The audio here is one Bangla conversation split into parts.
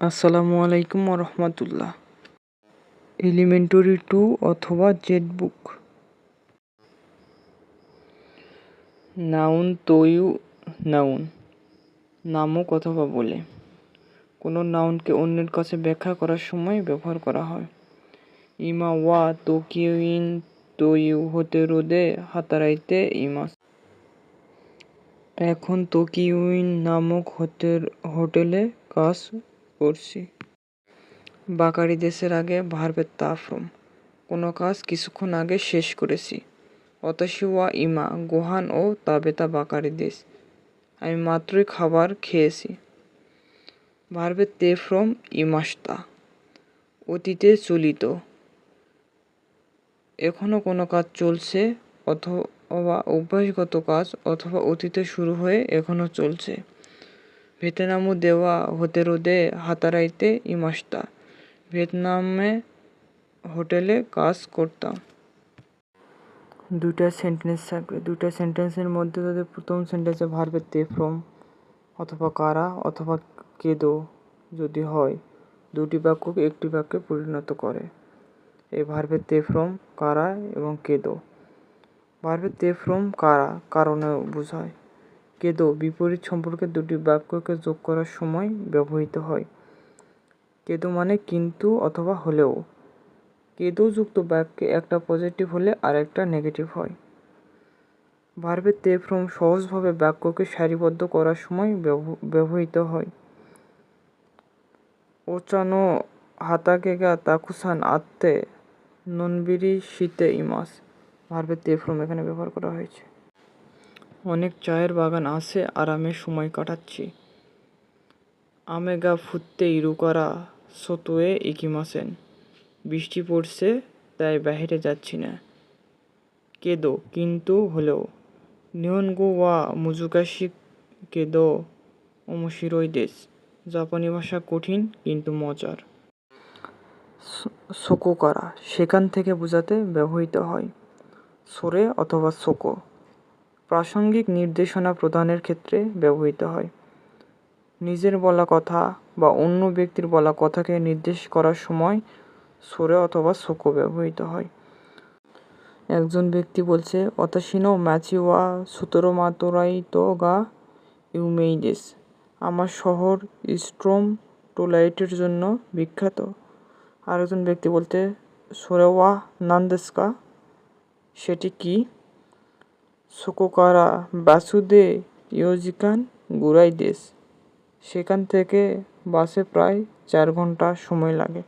আসসালামু আলাইকুম রহমতুল্লাহ। এলিমেন্টারি 2 অথবা জেড বুক। নাউন তৈয়ু নাউন নামক অথবা বলে কোনো নাউনকে অন্যের কাছে ব্যাখ্যা করার সময় ব্যবহার করা হয়। ইমা ওয়া তোকিউইন তৈয়ু হতে রোদে হাতারাইতে ইমাস। এখন তোকিউইন নামক হোটেলে কাজ করছি। বাকারি দেশের আগে ভার্বের তাফরম কোনো কাজ কিছুক্ষণ আগে শেষ করেছি। অতাশি ওয়া ইমা গোহান ও তাবেতা বাকারি দেশ আমি মাত্রই খাবার খেয়েছি। ভার্বের তেফ্রম ইমাস্তা অতীতে চলিত এখনও কোনো কাজ চলছে অথবা অভ্যাসগত কাজ অথবা অতীতে শুরু হয়ে এখনও চলছে। ভিয়েতনামু দেওয়া হতে রোদে হাতারাইতে ইমাস্তা ভিয়েতনামে হোটেলে কাজ করতাম। দুইটা সেন্টেন্স থাকবে। দুইটা সেন্টেন্সের মধ্যে যদি প্রথম সেন্টেন্সে ভার্বের তেফ্রম অথবা কারা অথবা কেদো যদি হয়, দুটি বাক্যকে একটি বাক্যে পরিণত করে। এই ভার্বের তেফ্রম কারা এবং কেদো। ভার্বের তেফ্রম কারা কারণে বোঝায়। কেদো বিপরীত সম্পর্কে দুটি বাক্যকে যোগ করার সময় ব্যবহৃত হয়। কেদো মানে কিন্তু অথবা হলেও। কেদো যুক্ত বাক্যে একটা পজিটিভ হলে আর একটা নেগেটিভ হয়। ভার্বের তেফ্রম সহজভাবে বাক্যকে সারিবদ্ধ করার সময় ব্যবহৃত হয়। ওচানো হাতাকেগা তাকুসান আত্তে ননবিরি শীতে ইমাস ভার্বের তেফ্রম এখানে ব্যবহার করা হয়েছে। অনেক চায়ের বাগান আছে, আরামে সময় কাটাচ্ছি। আমেগা ফুত্তে ইরুকারা সোতোয়ে ইকিমাসেন বৃষ্টি পড়ছে তাই বাইরে যাচ্ছি না। কেদো কিন্তু হলেও। নিহনগো ওয়া মুজুকাশি কেদো ওমোশিরোই দেশ জাপানি ভাষা কঠিন কিন্তু মজার। সোকো কারা সেখান থেকে বোঝাতে ব্যবহৃত হয়। সোরে অথবা সোকো প্রাসঙ্গিক নির্দেশনা প্রদানের ক্ষেত্রে ব্যবহৃত হয়। নিজের বলা কথা বা অন্য ব্যক্তির বলা কথাকে নির্দেশ করার সময় সোরে অথবা সোকো ব্যবহৃত হয়। একজন ব্যক্তি বলছে অতাশিনো ম্যাচি ওয়া সুতোরো মাতোরাইতো গা ইউমেই দেশ আমার শহর স্ট্রম টোলাইটের জন্য বিখ্যাত। আরেকজন ব্যক্তি বলতে সোরে ওয়া নান্দেস্কা সেটি কি। সোকোকারা বাসুদে ইয়োজিকান গুরাই দেশ সেখান থেকে বাসে প্রায় 4 ঘন্টা সময় লাগে।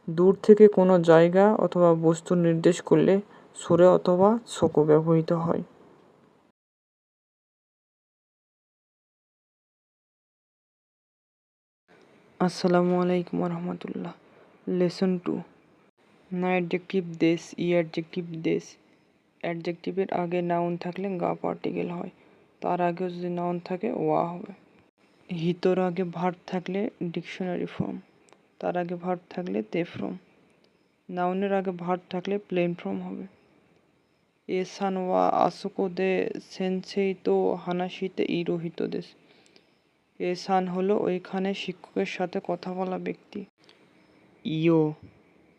দূর থেকে কোনো জায়গা অথবা বস্তু নির্দেশ করলে সোরে অথবা সোকো ব্যবহৃত হয়। আসসালামু আলাইকুম রহমতুল্লাহ। লেসন 2 না অ্যাডজেক্টিভ দেশ ই অ্যাডজেক্টিভ দেশ। অ্যাডজেক্টিভের আগে নাউন থাকলে গা পার্টিকেল হয়, তার আগেও যদি নাউন থাকে ওয়া হবে। হিতর আগে ভার্ব থাকলে ডিকশনারি ফর্ম, তার আগে ভার্ব থাকলে তে ফর্ম। নাউনের আগে ভার্ব থাকলে প্লেন ফর্ম হবে। এ সান ওয়া আসোকো দে সেনসেই তো হানাশিতে ইরোহিত দেশ এ সান হলো ওইখানে শিক্ষকের সাথে কথা বলা ব্যক্তি। ইও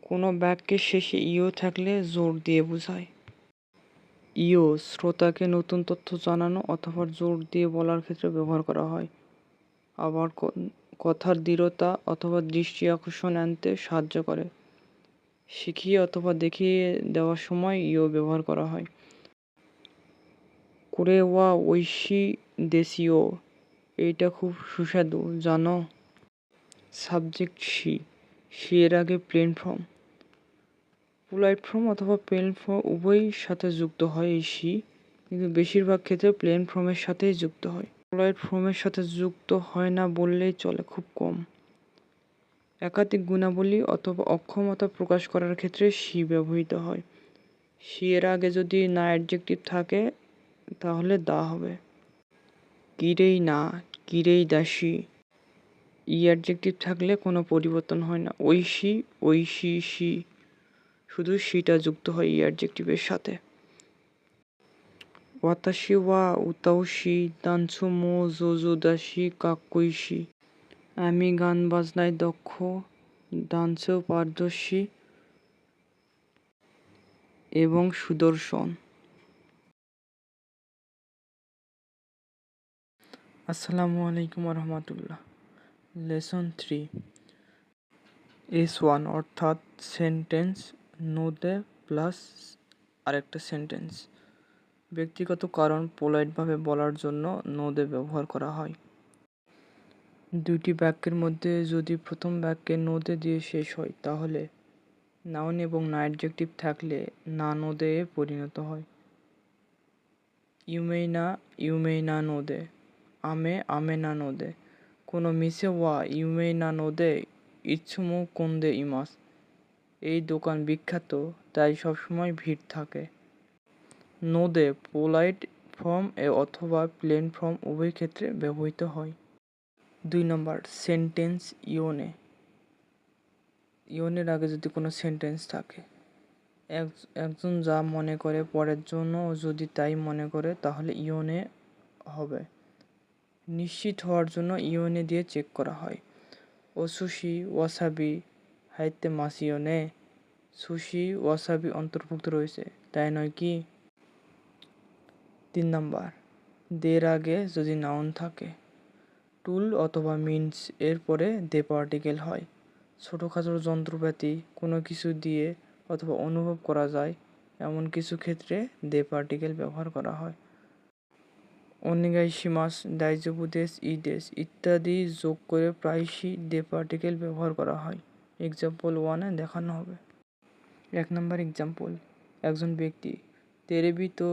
কোনো বাক্যের শেষে ইও থাকলে জোর দিয়ে বোঝায়। ইও শ্রোতাকে নতুন তথ্য জানানো অথবা জোর দিয়ে বলার ক্ষেত্রে ব্যবহার করা হয়। আবার কথার দৃঢ়তা অথবা দৃষ্টি আকর্ষণ আনতে সাহায্য করে। শিখিয়ে অথবা দেখিয়ে দেওয়ার সময় ইও ব্যবহার করা হয়। করে ওয়া ঐশী দেশীয় এইটা খুব সুস্বাদু জানো। সাবজেক্ট সি এর আগে প্লেন ফর্ম, পোলাইট ফর্ম অথবা প্লেন ফর্ম উভয়ই সাথে যুক্ত হয় এই সি, কিন্তু বেশিরভাগ ক্ষেত্রে প্লেন ফর্মের সাথেই যুক্ত হয়। পোলাইট ফর্মের সাথে যুক্ত হয় না বললেই চলে, খুব কম। একাধিক গুণাবলী অথবা অক্ষমতা প্রকাশ করার ক্ষেত্রে সি ব্যবহৃত হয়। সি এর আগে যদি না অ্যাডজেক্টিভ থাকে তাহলে দা হবে। কিরেই না কিরেই দাসী ই অ্যাডজেক্টিভ থাকলে কোনো পরিবর্তন হয় না। ঐশী সি শুধু সিটা যুক্ত হয় ই অ্যাডজেক্টিভের সাথে। ওয়াতাশি ওয়া উতাওশি দানসু মো জোজো দাসি কাক্কুইশি আমি গান বাজনায় দক্ষ, ডান্সেও পারদর্শী এবং সুদর্শন। আসসালামু আলাইকুম রহমতুল্লাহ। লেসন 3 S1 অর্থাৎ সেন্টেন্স নো দে প্লাস আরেকটা সেন্টেন্স। ব্যক্তিগত কারণ পোলাইটভাবে বলার জন্য নো দে ব্যবহার করা হয়। দুটি বাক্যের মধ্যে যদি প্রথম বাক্যে নো দে দিয়ে শেষ হয় তাহলে নাউন এবং না অ্যাডজেক্টিভ থাকলে না নো দে এ পরিণত হয়। ইউ মে না নো দে, আমে না নো দে, কোনো মিসে ওয়া ইউ মে না নো দে ইচ্ছুমু কোন্দে ইমাস। এই দোকান বিখ্যাত তাই সবসময় ভিড় থাকে। নো দে পোলাইট ফর্ম অথবা প্লেন ফর্ম উভয় ক্ষেত্রে ব্যবহৃত হয়। 2 নম্বর সেন্টেন্স ইওনের আগে যদি কোনো সেন্টেন্স থাকে, একজন যা মনে করে পরের জন্য যদি তাই মনে করে তাহলে ইওনে হবে। নিশ্চিত হওয়ার জন্য ইওনে দিয়ে চেক করা হয়। ও সুশি ওয়াসাবি হাইতে মাসিওনে, সুশি ওয়াসাবি অন্তর্ভুক্ত রয়েছে তাই নয় কি? 3 নম্বর দের আগে যদি নাউন থাকে, টুল অথবা মিনস এর পরে দে পার্টিকেল হয়। ছোটোখাটো যন্ত্রপাতি কোনো কিছু দিয়ে অথবা অনুভব করা যায় এমন কিছু ক্ষেত্রে দে পার্টিকেল ব্যবহার করা হয়। অনিগাইশিমাস, দাইজবুদেশ, ইদেশ ইত্যাদি যোগ করে প্রায়শই দে পার্টিকেল ব্যবহার করা হয়। এক্সাম্পল 1 দেখানো হবে। 1 নম্বর এক্সাম্পল, একজন ব্যক্তি তেরেবি তো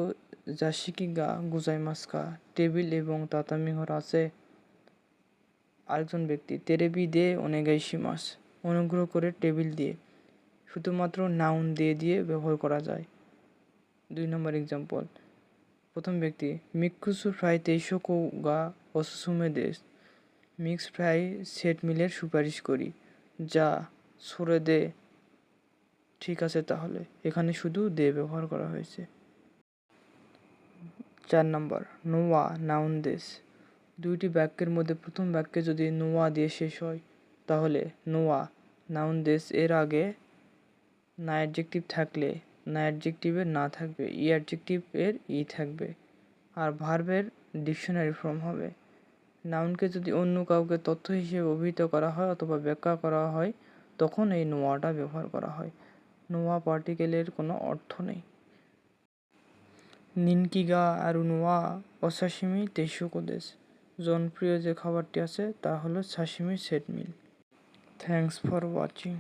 জাশিকি গা গুজাইমাস্কা, টেবিল এবং তাতামি ঘর আছে। আরেকজন ব্যক্তি তেরেবি দে অনেগাইশিমাস, অনুগ্রহ করে টেবিল দিয়ে। শুধুমাত্র নাউন দিয়ে ব্যবহার করা যায়। 2 নম্বর এক্সাম্পল, প্রথম ব্যক্তি মিক্কুসু ফ্রাই তেইশোকো গা অসুসুমে দেশ, মিক্স ফ্রাই সেট মিলের সুপারিশ করি। যা সরে দে, ঠিক আছে তাহলে। এখানে শুধু দে ব্যবহার করা হয়েছে। 4 নম্বর নোয়া নাউন দেশ। দুইটি বাক্যের মধ্যে প্রথম বাক্যে যদি নোয়া দিয়ে শেষ হয় তাহলে নোয়া নাউন দেশ এর আগে না অ্যাডজেক্টিভ থাকলে না অ্যাডজেক্টিভের না থাকবে, ই অ্যাডজেক্টিভ এর ই থাকবে, আর ভার্বের ডিকশনারি ফর্ম হবে। নাউনকে যদি অন্য কাউকে তথ্য হিসেবে অভিহিত করা হয় অথবা ব্যাখ্যা করা হয় তখন এই নোয়াটা ব্যবহার করা হয়। নোয়া পার্টিকেলের কোনো অর্থ নেই। নিনকিগা আরু নোয়া অসাশিমি তেইশোকো দেশ, জনপ্রিয় যে খাবারটি আছে তা হলো sashimi set meal. Thanks for watching.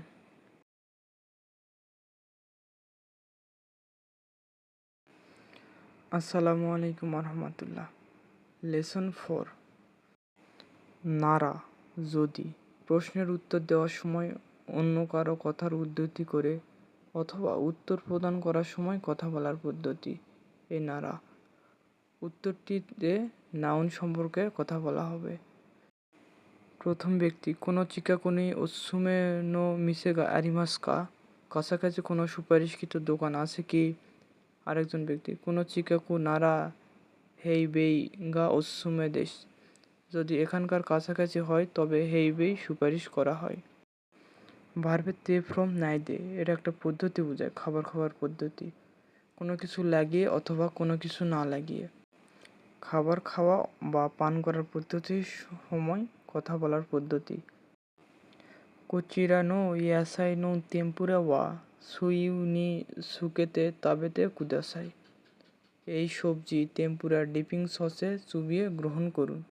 আসসালামু আলাইকুম রহমতুল্লাহ। লেসন 4 নারা যদি প্রশ্নের উত্তর দেওয়ার সময় অন্য কারো কথার উদ্ধৃতি করে অথবা উত্তর প্রদান করার সময় কথা বলার পদ্ধতি। এই নারা উত্তরটিতে নাউন সম্পর্কে কথা বলা হবে। প্রথম ব্যক্তি কোনো চিকাকোনি ওসুমে নো মিসেগা আরিমাস্কা, কাছাকাছি কোনো সুপারিশকৃত দোকান আছে কি? আরেকজন ব্যক্তি কোনো চিকাকু নারা হেইবেই গা ওসুমে দেশ, যদি এখানকার কাছাকাছি হয় তবে হেইবেই সুপারিশ করা হয়। ভার্বের তে ফ্রম নাই দে, এটা একটা পদ্ধতি বোঝায়, খাবার পদ্ধতি। কোনো কিছু লাগিয়ে অথবা কোনো কিছু না লাগিয়ে খাবার খাওয়া বা পান করার পদ্ধতির সময় কথা বলার পদ্ধতি। কোচিরা নো ইয়াসাই নো তেম্পুরা ওয়া সুইউ নি সুকেতে তাবেতে কুদাসাই, এই সবজি টেম্পুরার ডিপিং সসে চুবিয়ে গ্রহণ করুন।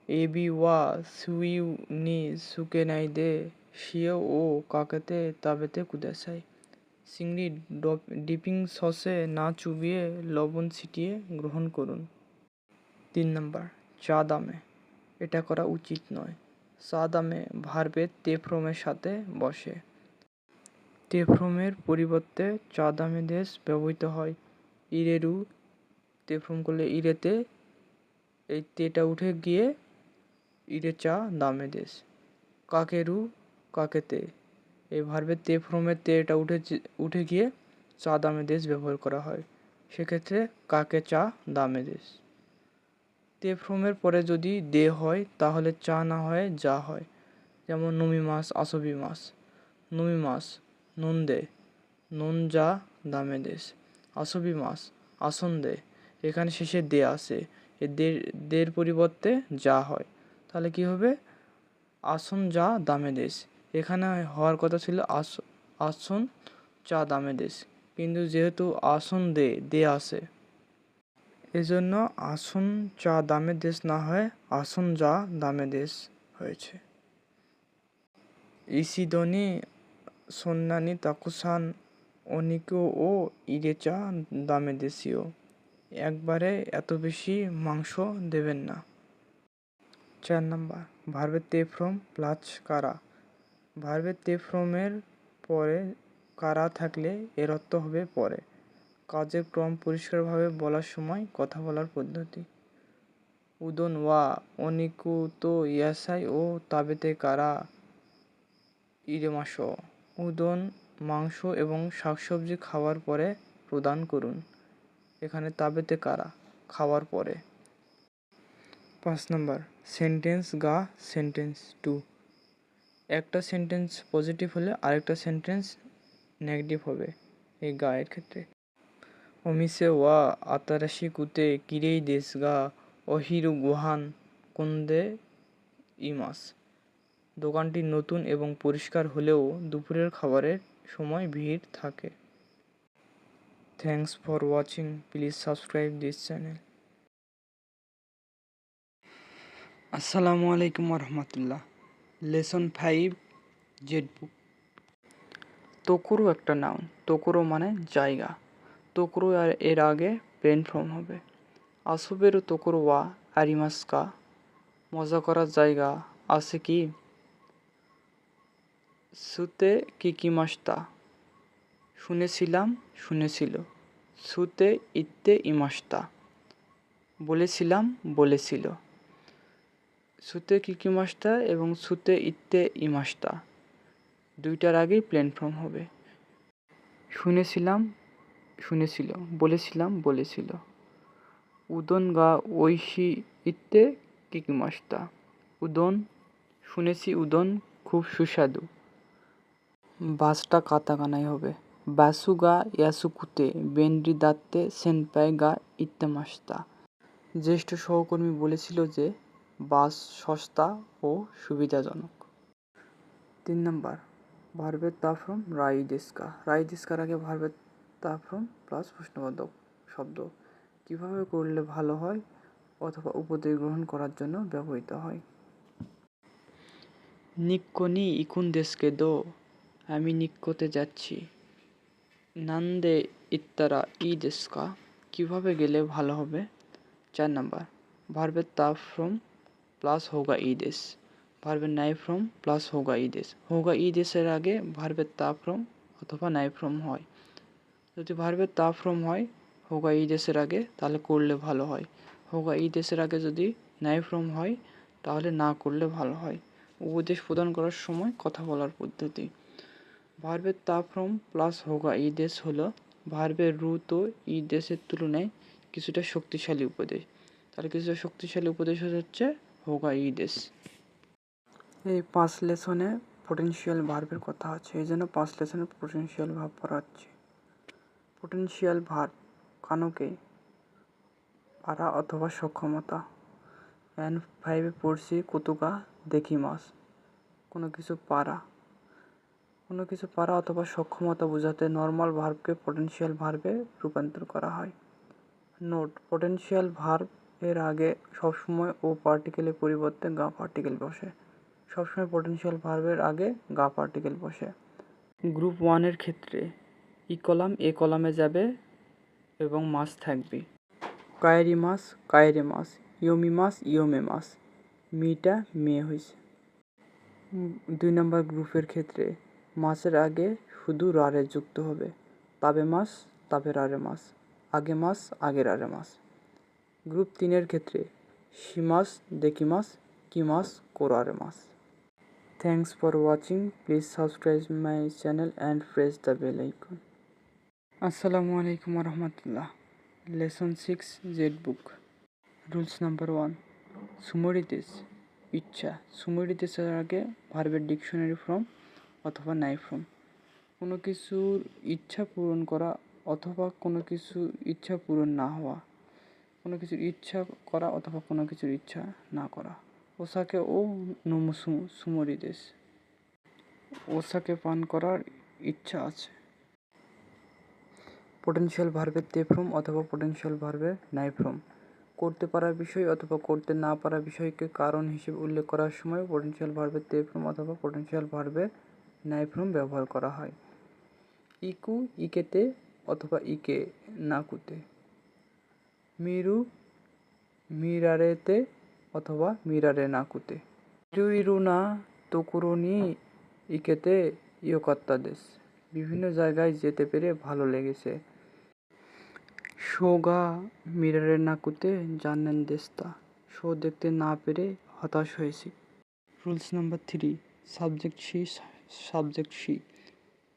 এবি ওয়া সুইউ নি সুকে নাই দে শিও ও কাকেতে তাবেতে কুদাসাই, চিংড়ি ডিপিং সসে না চুবিয়ে লবণ ছিটিয়ে গ্রহণ করুন। 3 নম্বর চা দামে, এটা করা উচিত নয়। চা দামে ভার্বের তে ফ্রমের সাথে বসে। তে ফ্রমের পরিবর্তে চা দামে দেশ ব্যবহৃত হয়। ইরেরু তে ফ্রম করলে ইরেতে, এই তেটা উঠে গিয়ে ইরে চা দামে দেশ। কাকেরু কাকেতে, এই ভার্বের তে ফ্রমের তেটা উঠে গিয়ে চা দামে দেশ ব্যবহার করা হয়, সেক্ষেত্রে কাকে চা দামে দেশ। তে ফ্রমের পরে যদি দে হয় তাহলে চা না হয় যা হয়। যেমন নমি মাছ, আসবি মাছ। নমি মাছ নুন দে, নুন যা দামে দেশ। আসবি মাছ আসন দে, এখানে শেষে দে আসে, এ দের পরিবর্তে যা হয়, তাহলে কি হবে আসন যা দামে দেশ। এখানে হওয়ার কথা ছিল আসন চা দামে দেশ, কিন্তু যেহেতু আসন দে আসে, এজন্য আসন চা দামে দেশ না হয় আসন যা দামে দেশ হয়েছে। ইসিদনি সন্নানি তাকুসান অনিকো ও ইরেচা দামে দেশীয়, একবারে এত বেশি মাংস দেবেন না। 4 নাম্বার ভার্বের তে ফ্রম প্লাস কারা। ভার্বের তে ফ্রমের পরে কারা থাকলে এর অর্থ হবে পরে। কাজের ক্রম পরিষ্কারভাবে বলার সময় কথা বলার পদ্ধতি। উদন ওয়া অনিকু তো ইয়াসাই ও তাবেতে কারা ইরেমাস। উদন মাংস এবং শাকসবজি খাওয়ার পরে প্রদান করুন। এখানে তাবেতে কারা খাওয়ার পরে। 5 নাম্বার সেন্টেন্স গা সেন্টেন্স টু। একটা সেন্টেন্স পজিটিভ হলে আরেকটা সেন্টেন্স নেগেটিভ হবে এই গা এর ক্ষেত্রে। অমিসে ওয়া আতারাশি কুতে কিরেই দেশ গা অহিরু গুহান কোন্দে ইমাস। দোকানটি নতুন এবং পরিষ্কার হলেও দুপুরের খাবারের সময় ভিড় থাকে। Thanks for watching, please subscribe this channel. আসসালামু আলাইকুম রহমতুল্লাহ। Lesson 5 Z book. তোকরো একটা নাউন। তোকরো মানে জায়গা। তোকরো এর আগে প্লেন ফর্ম হবে। আসবেরও তোকরো ওয়া আরিমাস্কা। মজা করার জায়গা আছে কি? সুতে কিকিমাস্তা। শুনেছিলাম শুনেছিল। সুতে ইত্তে ইমাস্তা। বলেছিলাম বলেছিল। সুতে কিকিমাস্তা এবং সুতে ইত্তে ইমাস্তা দুইটার আগেই প্লেন ফর্ম হবে। শুনেছিলাম শুনেছিল, বলেছিলাম বলেছিল। উদন গা ঐশী ইত্তে কিকিমাস্তা। উদন শুনেছি উদন খুব সুস্বাদু। বাসটা কাতাকানাই হবে। বাসু গা ইয়াসুকুতে বেন্ডি দাত্তে সেনপাই গা ইত্তে মাস্তা। জ্যেষ্ঠ সহকর্মী বলেছিল যে বাস সস্তা ও সুবিধাজনক। 3 নাম্বার ভার্বের তা ফ্রম রাইদেস্কা। রাইদেস্কার আগে ভার্বের তা ফ্রম প্লাস প্রশ্নবোধক শব্দ কিভাবে করলে ভালো হয় অথবা উপদেশ গ্রহণ করার জন্য ব্যবহৃত হয়। নিক্কোনি ইকুন দেশকে দো, আমি নিক্কোতে যাচ্ছি। নান্দে ইত্তারা ই দেশকা, কীভাবে গেলে ভালো হবে। 4 নাম্বার ভার্বের তা ফ্রম প্লাস হোগা ই দেশ। ভার্বের নাই ফ্রম প্লাস হোগা ই দেশ। হোগা ই দেশের আগে ভার্বের তা ফ্রম অথবা নাই ফ্রম হয়। যদি ভার্বের তা ফ্রম হয় হোগা ই দেশের আগে তাহলে করলে ভালো হয়। হোগা ই দেশের আগে যদি নাই ফ্রম হয় তাহলে না করলে ভালো হয়। উপদেশ প্রদান করার সময় কথা বলার পদ্ধতি। ভার্বের তা ফ্রম প্লাস হোগা ই দেশ হলো ভার্বের রু তো ই দেশের তুলনায় কিছুটা শক্তিশালী উপদেশ। তাহলে কিছুটা শক্তিশালী উপদেশ হচ্ছে হোগা ই দেশ। এই 5 লেসনে পোটেনশিয়াল ভার্বের কথা আছে, এই জন্য 5 লেসনে পোটেনশিয়াল ভার্ব পড়াচ্ছি। পোটেনশিয়াল ভার্ব কানকে পারা অথবা সক্ষমতা। N5 পড়ছি কুতুকা দেখি মাস। কোনো কিছু পারা অথবা সক্ষমতা বোঝাতে নর্মাল ভার্বকে পোটেনশিয়াল ভার্বে রূপান্তর করা হয়। নোট, পোটেনশিয়াল ভার্ব এর আগে সবসময় ও পার্টিকেলের পরিবর্তে গা পার্টিকেল বসে। সবসময় পোটেনশিয়াল ভার্বের আগে গা পার্টিকেল বসে। গ্রুপ 1-এর ক্ষেত্রে ই কলাম এ কলামে যাবে এবং মাস থাকবে। কায়েরি মাস কায়েরে মাস, ইয়মি মাস ইয়মে মাস, মিটা মেয়ে হয়েছে। 2 নম্বর গ্রুপের ক্ষেত্রে মাসের আগে শুধু রারে যুক্ত হবে। তাবে মাস তাবে রারে মাস, আগে মাস আগে রারে মাস। গ্রুপ 3-এর ক্ষেত্রে শিমাস দেকিমাস কিমাস কোরারে মাস। Thanks for watching, please subscribe my channel and press the bell icon. আসসালামু আলাইকুম রহমতুল্লাহ। Lesson 6 Z book. Rules number 1, সুমরিতেস ইচ্ছা। সুমরিতেসের আগে ভার্বের ডিকশনারি ফর্ম অথবা নাই ফর্ম। কোনো কিছুর ইচ্ছা পূরণ করা অথবা কোনো কিছুর ইচ্ছা পূরণ না হওয়া, কোনো কিছুর ইচ্ছা করা অথবা কোনো কিছুর ইচ্ছা না করা। ওসাকে ও নোমুসুমু সুমরিদেস, ওসাকে পান করার ইচ্ছা আছে। পোটেনশিয়াল ভার্বের তে ফর্ম অথবা পোটেনশিয়াল ভার্বের নাই ফর্ম। করতে পারার বিষয় অথবা করতে না পারার বিষয়কে কারণ হিসেবে উল্লেখ করার সময় পোটেনশিয়াল ভার্বের তে ফর্ম অথবা পোটেনশিয়াল ভার্বের নাই ফর্ম ব্যবহার করা হয়। ইকু ইকেতে অথবা ইকে নাকুতে, মিরু মিরারেতে অথবা মিরারে নাকুতে, ইরু ইরু না তোকুরো নি ইকেতে ইয়োকাত্তা দেশ। বিভিন্ন জায়গায় যেতে পেরে ভালো লেগেছে। শো গা মিরারে নাকুতে জানেন দেস্তা, শো দেখতে না পেরে হতাশ হয়েছি। রুলস নাম্বার 3, সাবজেক্ট সি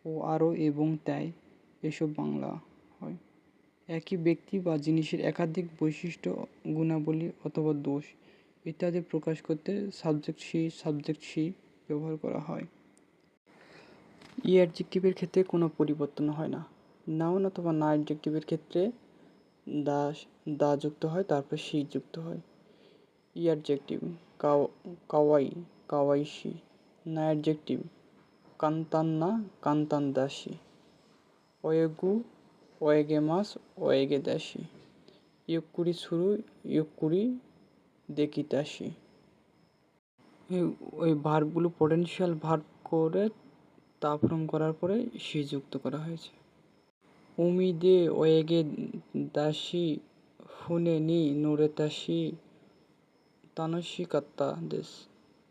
ও আরও এবং তাই এসব বাংলা হয়। একই ব্যক্তি বা জিনিসের একাধিক বৈশিষ্ট্য, গুণাবলী অথবা দোষ ইত্যাদি প্রকাশ করতে সাবজেক্ট সি ব্যবহার করা হয়। ই অ্যাডজেক্টিভের ক্ষেত্রে কোনো পরিবর্তন হয় না। নাউন অথবা না অ্যাডজেক্টিভের ক্ষেত্রে দা যুক্ত হয়, তারপর সি যুক্ত হয়। ই অ্যাডজেক্টিভ কাওয়াই কাওয়াইশি, না অ্যাডজেক্টিভ কান্তান্না কান্তান্দাসি, ওয়েগু ওয়েগেমাস ওয়েগেদাসি, ইয়ুকুরি সুরু ইয়ুকুরি দেকিতাসি। ওই ভার্বগুলো পোটেনশিয়াল ভার্ব করে তা ফর্ম করার পরে সি যুক্ত করা হয়েছে। উমিদে ওয়েগে দাসি ফুনে নি নুরেতাসি তানসি কাত্তা দেশ,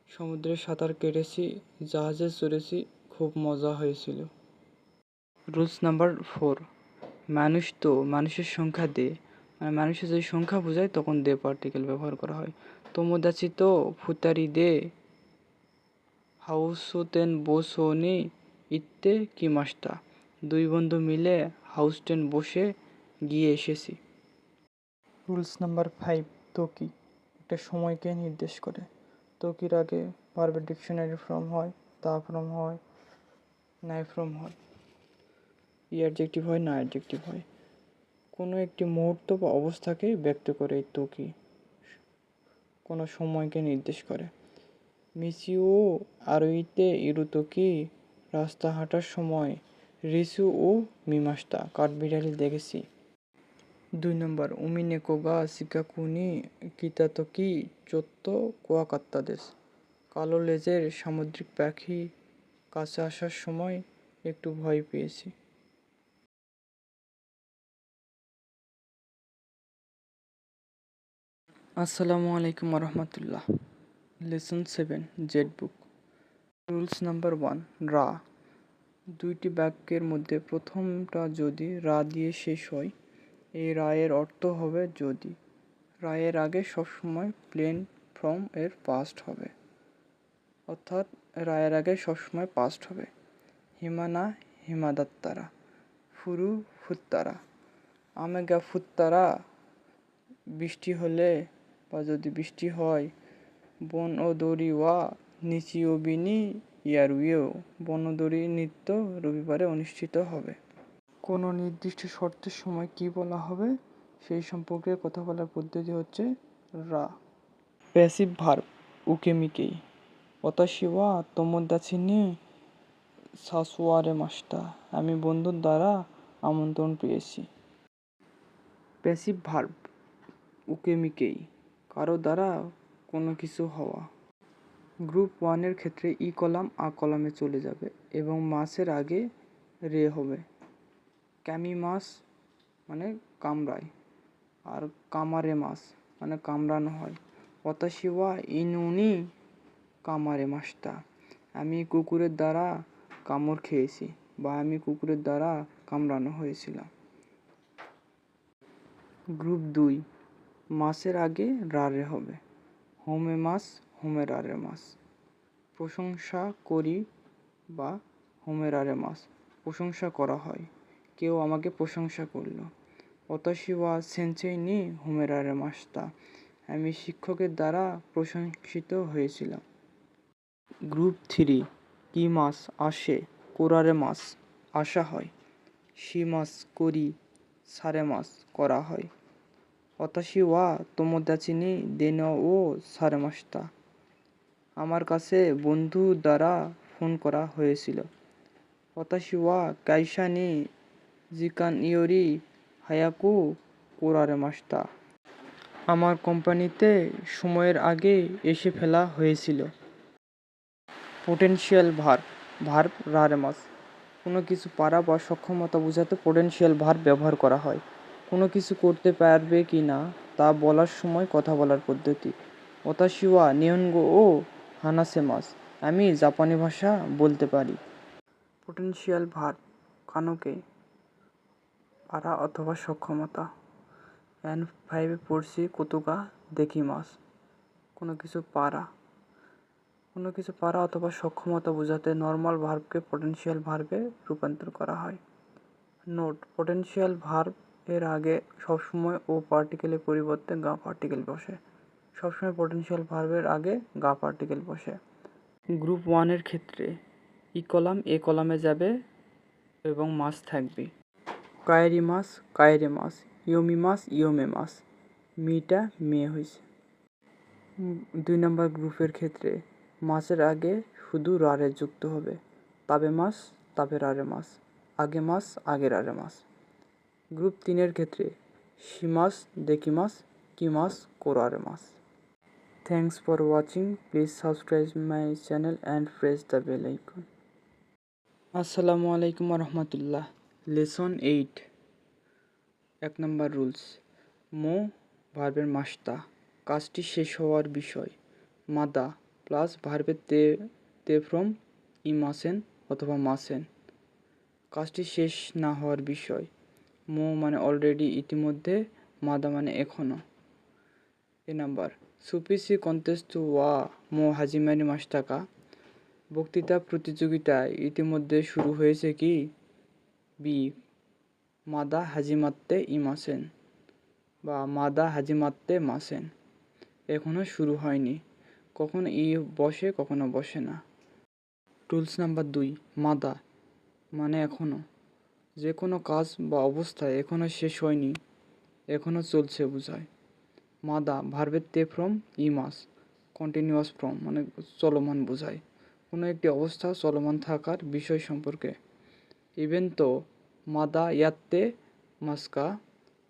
সমুদ্রে সাঁতার কেটেছি, জাহাজে চড়েছি, খুব মজা হয়েছিল। রুলস নাম্বার 4, মানুষ তো মানুষের সংখ্যা দে, মানে মানুষের যদি সংখ্যা বোঝায় তখন দে পার্টিকেল ব্যবহার করা হয়। তোমোদাচি তো ফুতারি দে হাউসোতেন বোসোনি ইত্তে কিমাস্তা, দুই বন্ধু মিলে হাউস টেন বসে গিয়ে এসেছি। রুলস নাম্বার 5, তোকি একটা সময়কে নির্দেশ করে। তোকির আগে ভার্বের ডিকশনারি ফর্ম হয়, তা ফর্ম হয়, নাই ফর্ম হয়, ই অ্যাডজেক্টিভ হয়, না অ্যাডজেক্টিভ হয়। কোনো একটি মুহূর্ত বা অবস্থাকে ব্যক্ত করে এই তোকি, কোনো সময়কে নির্দেশ করে। মিচিও আরুইতে ইরুতোকি, রাস্তা হাঁটার সময় রিসু ও মিমাস্তা, কাঠবিড়ালি দেখেছি। 2 নম্বর, উমি নেকোগা শিকাকুনি কিতাতোকি চোত্ত কোয়াকাত্তা দেশ, কালো লেজের সামুদ্রিক পাখি কাছে আসার সময় একটু ভয় পেয়েছি। আসসালামু আলাইকুম রহমতুল্লাহ। Lesson 7, Z book. Rules number 1, রা। দুইটি বাক্যের মধ্যে প্রথমটা যদি রা দিয়ে শেষ হয়, এই রায়ের অর্থ হবে যদি। রায়ের আগে সবসময় প্লেন ফর্ম এর পাস্ট হবে, অর্থাৎ রায়ের আগে সবসময় পাস্ট হবে। হিমানা হিমাদাত্তারা, ফুরু ফুত্তারা, আমেগা ফুত্তারা বৃষ্টি হলে বা যদি বৃষ্টি হয়। বন ও দড়ি ওয়া নিচিওবিনি ইয়ারুইও, বনদড়ি নৃত্য রবিবারে অনুষ্ঠিত হবে। কোনো নির্দিষ্ট শর্তের সময় কি বলা হবে সেই সম্পর্কে কথা বলার পদ্ধতি হচ্ছে রা। প্যাসিভ ভার্ব উকেমিকেই, ওতাশি ওয়া তোমোদাচি নি সাসোয়ারে মাস্তা, আমি বন্ধুর দ্বারা আমন্ত্রণ পেয়েছি। প্যাসিভ ভার্ব উকেমিকেই, কারো দ্বারা কোনো কিছু হওয়া। গ্রুপ 1 ক্ষেত্রে ই কলাম আ কলামে চলে যাবে এবং মাসের আগে রে হবে। ক্যামি মাস মানে কামড়ায়, আর কামারে মাস মানে কামড়ানো হয়। ওতাশি ওয়া ইনুনি কামারে মাস্তা, আমি কুকুরের দ্বারা কামড় খেয়েছি বা আমি কুকুরের দ্বারা কামড়ানো হয়েছিলাম। গ্রুপ 2, মাসের আগে রারে হবে। হোমে মাস হোমে রারে মাস, প্রশংসা করি বা হোমে রারে মাস, প্রশংসা করা হয়, কেউ আমাকে প্রশংসা করলো। ওতাশি ওয়া সেনসেই নি হোমে রারে মাস্তা, আমি শিক্ষকের দ্বারা প্রশংসিত হয়েছিলাম। গ্রুপ 3 কি মাস আসে কোরারে মাস আসা হয়, শি মাস করি সারে মাস করা হয়, অতাশি ওয়া তোমোদাচি নি দেনো ও সারে মাস্তা। আমার কাছে বন্ধু দ্বারা ফোন করা হয়েছিল। অতাশি ওয়া কাইশা নি জিকান ইয়োরি হায়াকু কোরারে মাস্তা। আমার কোম্পানিতে সময়ের আগে এসে ফেলা হয়েছিল। পোটেনশিয়াল ভার্ব রারেমাস। কোনো কিছু পারা বা সক্ষমতা বোঝাতে পোটেনশিয়াল ভার্ব ব্যবহার করা হয়। কোনো কিছু করতে পারবে কি না তা বলার সময় কথা বলার পদ্ধতি। ওতাশি ওয়া নিহনগো ও হানাসেমাস। আমি জাপানি ভাষা বলতে পারি। পোটেনশিয়াল ভার্ব কানোকে পারা অথবা সক্ষমতা। N5 পড়ছি কতুকা দেখি মাস। কোনো কিছু পারা অথবা সক্ষমতা বোঝাতে নর্মাল ভার্বকে পোটেনশিয়াল ভার্বে রূপান্তর করা হয়। নোট: পোটেনশিয়াল ভার্ব এর আগে সবসময় ও পার্টিকেলের পরিবর্তে গা পার্টিকেল বসে। সবসময় পোটেনশিয়াল ভার্বের আগে গা পার্টিকেল বসে। গ্রুপ 1 এর ক্ষেত্রে ই কলাম এ কলামে যাবে এবং মাস থাকবে। কায়েরি মাস কায়েরে মাস, ইয়োমি মাস ইয়োমে মাস, মিটা মেয়ে হয়েছে। 2 নম্বর গ্রুপের ক্ষেত্রে মাসের আগে শুধু রারে যুক্ত হবে। তাবে মাস তাবে রারে মাস, আগে মাস আগে রারে মাস। গ্রুপ 3 এর ক্ষেত্রে শিমাস দেকিমাস কিমাস কোরারে মাস। Thanks for watching. Please subscribe my channel and press the bell icon. আসসালামু আলাইকুম রহমতুল্লাহ। লেসন 8। 1 নম্বর রুলস। মো ভার্বের মাস্তা, কাজটি শেষ হওয়ার বিষয়। মাদা প্লাস ভার্বের তে ফ্রম ইমাসেন অথবা মাসেন, কাজটি শেষ না হওয়ার বিষয়। মো মানে অলরেডি ইতিমধ্যে, মাদা মানে এখনো। এ নাম্বার সুপিসি কন্টেস্ট ওয়া মো হাজিমারি মাস্টাকা। বক্তৃতা প্রতিযোগিতা ইতিমধ্যে শুরু হয়েছে কি? বি মাদা হাজিমাত্তে ইমাসেন বা মাদা হাজিমাত্তে মাসেন, এখনো শুরু হয়নি। কখনো ই বসে কখনো বসে না। Rules number 2। মাদা মানে এখনো, যে কোনো কাজ বা অবস্থায় এখনো শেষ হয়নি, এখনো চলছে বোঝায়। মাদা ভার্বের তে ফ্রম ইমাস, কন্টিনিউয়াস ফ্রম মানে চলমান বোঝায়, কোনো একটি অবস্থা চলমান থাকার বিষয় সম্পর্কে। ইভেন্তো মাদা ইয়াত্তে মাস্কা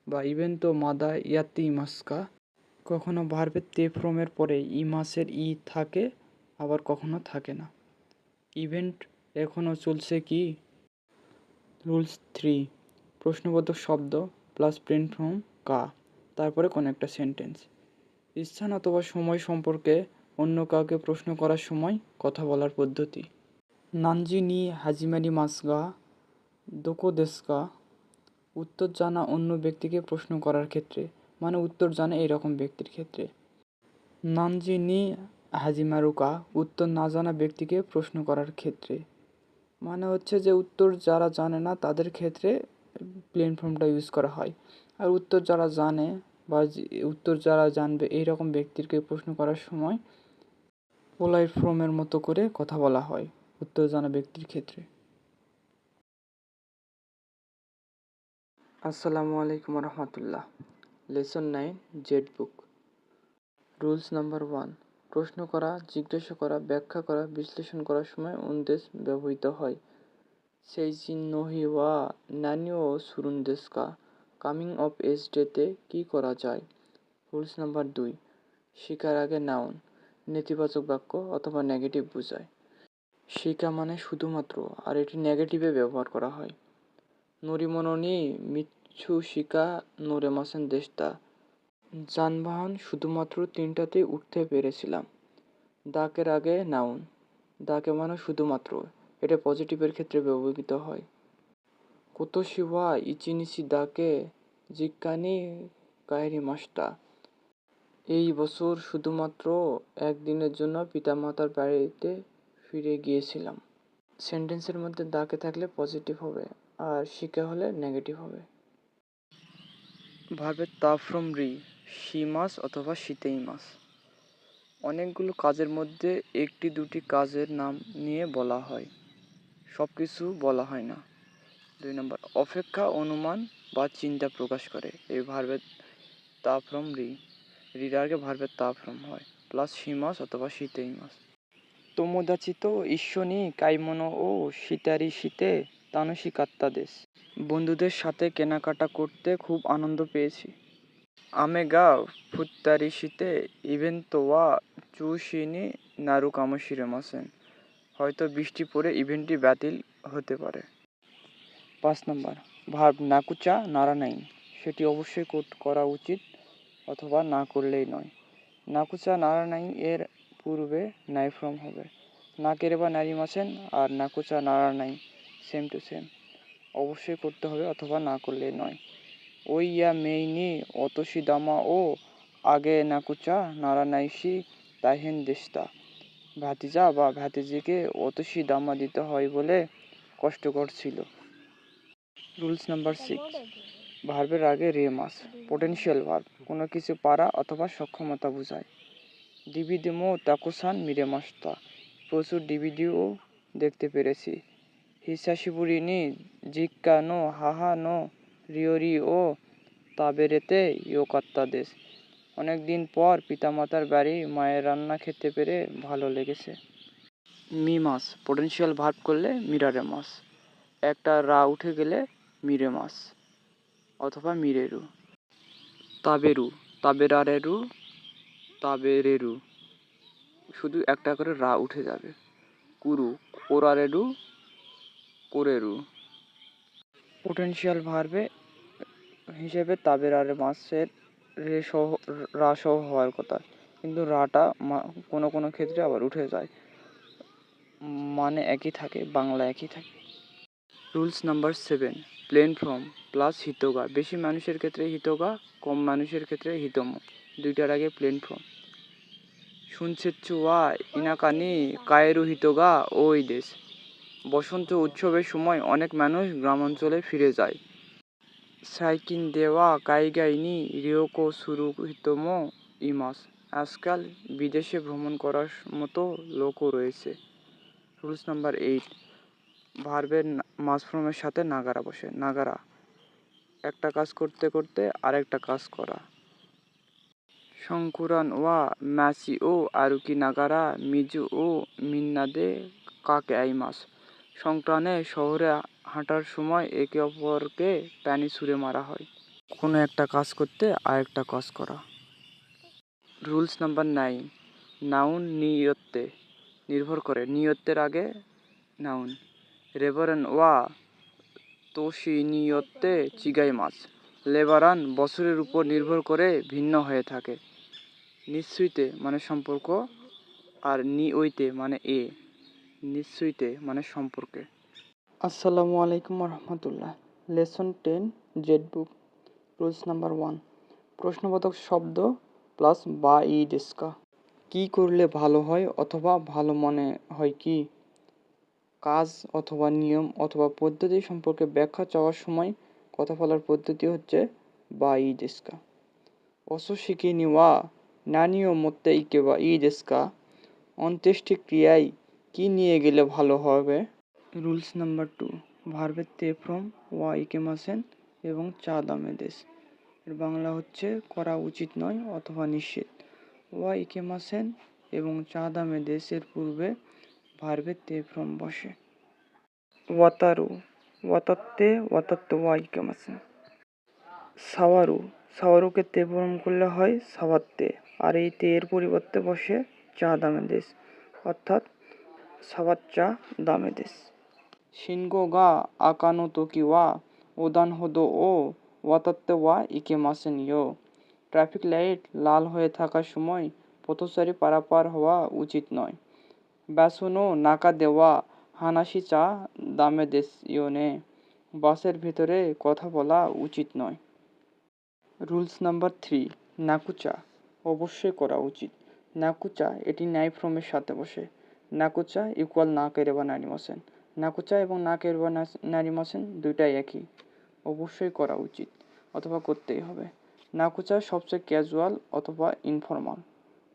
বা ইভেন্তো মাদা ইয়াত্তে ইমাস্কা। কখনো ভার্বের তে ফ্রমের পরে ইমাসের ই থাকে, আবার কখনো থাকে না। ইভেন্ট এখনো চলছে কি? রুলস 3। প্রশ্নবোধক শব্দ প্লাস প্রিন্ট ফর্ম কা, তারপরে কোনো একটা সেন্টেন্স। স্থান অথবা সময় সম্পর্কে অন্য কাউকে প্রশ্ন করার সময় কথা বলার পদ্ধতি। নানজি নি হাজিমারি মাসগা দোকো দেশকা। উত্তর জানা অন্য ব্যক্তিকে প্রশ্ন করার ক্ষেত্রে, মানে উত্তর জানে এরকম ব্যক্তির ক্ষেত্রে। নানজি নি হাজিমারুকা, উত্তর না জানা ব্যক্তিকে প্রশ্ন করার ক্ষেত্রে, মানে হচ্ছে যে উত্তর যারা জানে না তাদের ক্ষেত্রে প্লেন ফর্মটা ইউজ করা হয়। আর উত্তর যারা জানে বা উত্তর যারা জানবে এইরকম ব্যক্তিকে প্রশ্ন করার সময় পোলাইট ফর্মের মতো করে কথা বলা হয় উত্তর জানা ব্যক্তির ক্ষেত্রে। আসসালামু আলাইকুম রহমতুল্লাহ। Lesson 9 Z book. Rules number 1। প্রশ্ন করা, জিজ্ঞাসা করা, ব্যাখ্যা করা, বিশ্লেষণ করার সময় উনদেশ ব্যবহৃত হয়। সেইজিন নোহি ওয়া নানিও সুরুন দেশকা। কামিং অফ এজ ডেতে কী করা যায়? Rules number 2। শিকার আগে নাউন, নেতিবাচক বাক্য অথবা নেগেটিভ বোঝায়। শিকা মানে শুধুমাত্র, আর এটি নেগেটিভে ব্যবহার করা হয়। নরিমননি মিচ্ছু শিকা নোরেমাসেন দেশটা। যানবাহন শুধুমাত্র 3টাতেই উঠতে পেরেছিলাম। দাকের আগে নাউন, দাকে মানে শুধুমাত্র, এটা পজিটিভের ক্ষেত্রে ব্যবহৃত হয়। কোতোশি ওয়া ইচিনিশি দাকে জিক্কানি কায়েরি মাস্টা। এই বছর শুধুমাত্র একদিনের জন্য পিতামাতার বাড়িতে ফিরে গিয়েছিলাম। সেন্টেন্সের মধ্যে দাকে থাকলে পজিটিভ হবে আর শিকা হলে নেগেটিভ হবে। ভার্বের তা ফ্রম রি, শিমাস অথবা শীতেই মাস। অনেকগুলো কাজের মধ্যে একটি দুটি কাজের নাম নিয়ে বলা হয়, সব কিছু বলা হয় না। 2 নম্বর, অপেক্ষা, অনুমান বা চিন্তা প্রকাশ করে। এই ভার্বের তা ফ্রম রির আগে ভার্বের তা ফ্রম হয়, প্লাস শিমাস অথবা শীতেই মাস। তোমোদাচি তো ইস্যনি কাইমনো ও শীতারি শীতে তানসি কাত্তা দেশ। বন্ধুদের সাথে কেনাকাটা করতে খুব আনন্দ পেয়েছি। আমেগা ফুত্তারি শীতে ইভেন্ট ওয়া চুশিনি নারু কামোশিরেমাসেন। হয়তো বৃষ্টি পড়ে ইভেন্টটি বাতিল হতে পারে। 5 নম্বর, ভার্ব নাকুচা নারানাই। সেটি অবশ্যই করা উচিত অথবা না করলেই নয়। নাকুচা নারানাই এর পূর্বে নাই ফ্রম হবে। না কেরেবা নারিমাসেন আর নাকুচা নারানাই সেম টু সেম, অবশ্যই করতে হবে অথবা না করলেই নয়। ওই ইয়া মেইনি অতসি দামা ও আগে নাকুচা নারানাইশি তাইহেন দেশতা। ভাতিজা বা ভাতিজিকে অতসি দামা দিতে হয় বলে কষ্টকর ছিল। রুলস নাম্বার 6, ভার্বের আগে রে মাস। পোটেনশিয়াল ভার্ব, কোনো কিছু পারা অথবা সক্ষমতা বোঝায়। ডিভিডিমো তাকুসান মিরে মাস্তা। প্রচুর ডিভিডিও দেখতে পেরেছি। হিসাশিবুরি নি জিক্কা নো হাহা নো রিওরি ও তাবেরেতে ইয়োকাত্তা দেশ। অনেক দিন পর পিতামাতার বাড়ি মায়ের রান্না খেতে পেরে ভালো লেগেছে। মি মাস, পোটেনশিয়াল ভার্ব করলে মিরারে মাস। একটা রা উঠে গেলে মিরে মাস অথবা মিরেরু। তাবেরু, তাবেরারেরু, তাবেরেরু, শুধু একটা করে রা উঠে যাবে। কুরু, কোরারেরু, কোরেরু। পোটেনশিয়াল ভার্বে হিসেবে তাবেরারে মাসের রে সহ রা সহ হওয়ার কথা, কিন্তু রাটা কোনো কোনো ক্ষেত্রে আবার উঠে যায়। মানে একই থাকে, বাংলা একই থাকে। Rules number 7, plain form plus হিতোগা। বেশি মানুষের ক্ষেত্রে হিতোগা, কম মানুষের ক্ষেত্রে হিতোমো। দুইটার আগে প্লেন ফর্ম। শুনছেচ্ছু ওয়া ইনাকানি কায়েরু হিতোগা ওই দেশ। বসন্ত উৎসবের সময় অনেক মানুষ গ্রামাঞ্চলে ফিরে যায়। সাইকিন দেওয়া কাইগাইনি রিওকো সুরু হিতোমো ইমাস। আজকাল বিদেশে ভ্রমণ করার মতো লোকও রয়েছে। রুলস নাম্বার 8, ভার্বের মাস ফর্মের সাথে নাগারা বসে। নাগারা, একটা কাজ করতে করতে আরেকটা কাজ করা। শঙ্কুরান ওয়া ম্যাসি ও আরুকি নাগারা মিজু ও মিন্নাদে কাকে আইমাস। সংক্রান্তে শহরে হাঁটার সময় একে অপরকে প্যানি ছুঁড়ে মারা হয়। কোনো একটা কাজ করতে আরেকটা কাজ করা। রুলস নাম্বার 9, নাউন নিয়ত্তে নির্ভর করে। নিয়ত্তের আগে নাউন। রেবারান ওয়া তোশি নিয়ত্তে চিগাই মাস। লেবারান বছরের উপর নির্ভর করে ভিন্ন হয়ে থাকে। নিশ্চয়তে মানে সম্পর্ক, আর নিওইতে মানে নিশ্চয়তে মানে সম্পর্কে। আসসালামু আলাইকুম রহমতুল্লাহ। Lesson 10 Z book. Rules number 1, প্রশ্নবোধক শব্দ প্লাস বা ই ডেস্কা। কি করলে ভালো হয় অথবা ভালো মনে হয় কি? কাজ অথবা নিয়ম অথবা পদ্ধতি সম্পর্কে ব্যাখ্যা চাওয়ার সময় কথা বলার পদ্ধতি হচ্ছে বা ই ডেস্কা। অসুশিকিনি ওয়া নানিও মত্তে ইকেবা ই ডেস্কা। অন্ত্যেষ্টিক্রিয়ায় কি নিয়ে গেলে ভালো হবে? রুলস নাম্বার 2, ভার্বের তে ফ্রম ওয়া ইকেমাসেন এবং চা দামে দেশ। এর বাংলা হচ্ছে করা উচিত নয় অথবা নিষেধ। ওয়া ইকেমাসেন এবং চা দামে দেশের পূর্বে ভার্বের তে ফ্রম বসে। ওয়াতারু, ওয়াতাত্তে ওয়াতাত্তে ওয়া ইকেমাসেন। সাওয়ারু, সাওয়ারুকে তে ফ্রম করলে হয় সাওয়াত্তে, আর এই তে এর পরিবর্তে বসে চা দামে দেশ, অর্থাৎ সাওয়াচ্চা দামে দেশ। শিনগো গা আকানো তোকি ওয়া ওদান হোদো ও ওয়াতাত্তে ওয়া ইকেমাসেন ইয়ো। ট্রাফিক লাইট লাল হয়ে থাকার সময় পথচারী পারাপার হওয়া উচিত নয়। ব্যাসুনো নাকা দেওয়া হানাসি চা দামে দেশ ইয়োনে। বাসের ভেতরে কথা বলা উচিত নয়। রুলস নাম্বার 3, নাকুচা অবশ্যই করা উচিত। নাকুচা এটি নাই ফ্রমের সাথে বসে। নাকুচা ইকুয়াল না কেরেবা নারিমাসেন। নাকুচা এবং না কেরেবা নারিমাসেন দুইটাই একই, অবশ্যই করা উচিত অথবা করতেই হবে। নাকুচা সবচেয়ে ক্যাজুয়াল অথবা ইনফর্মাল।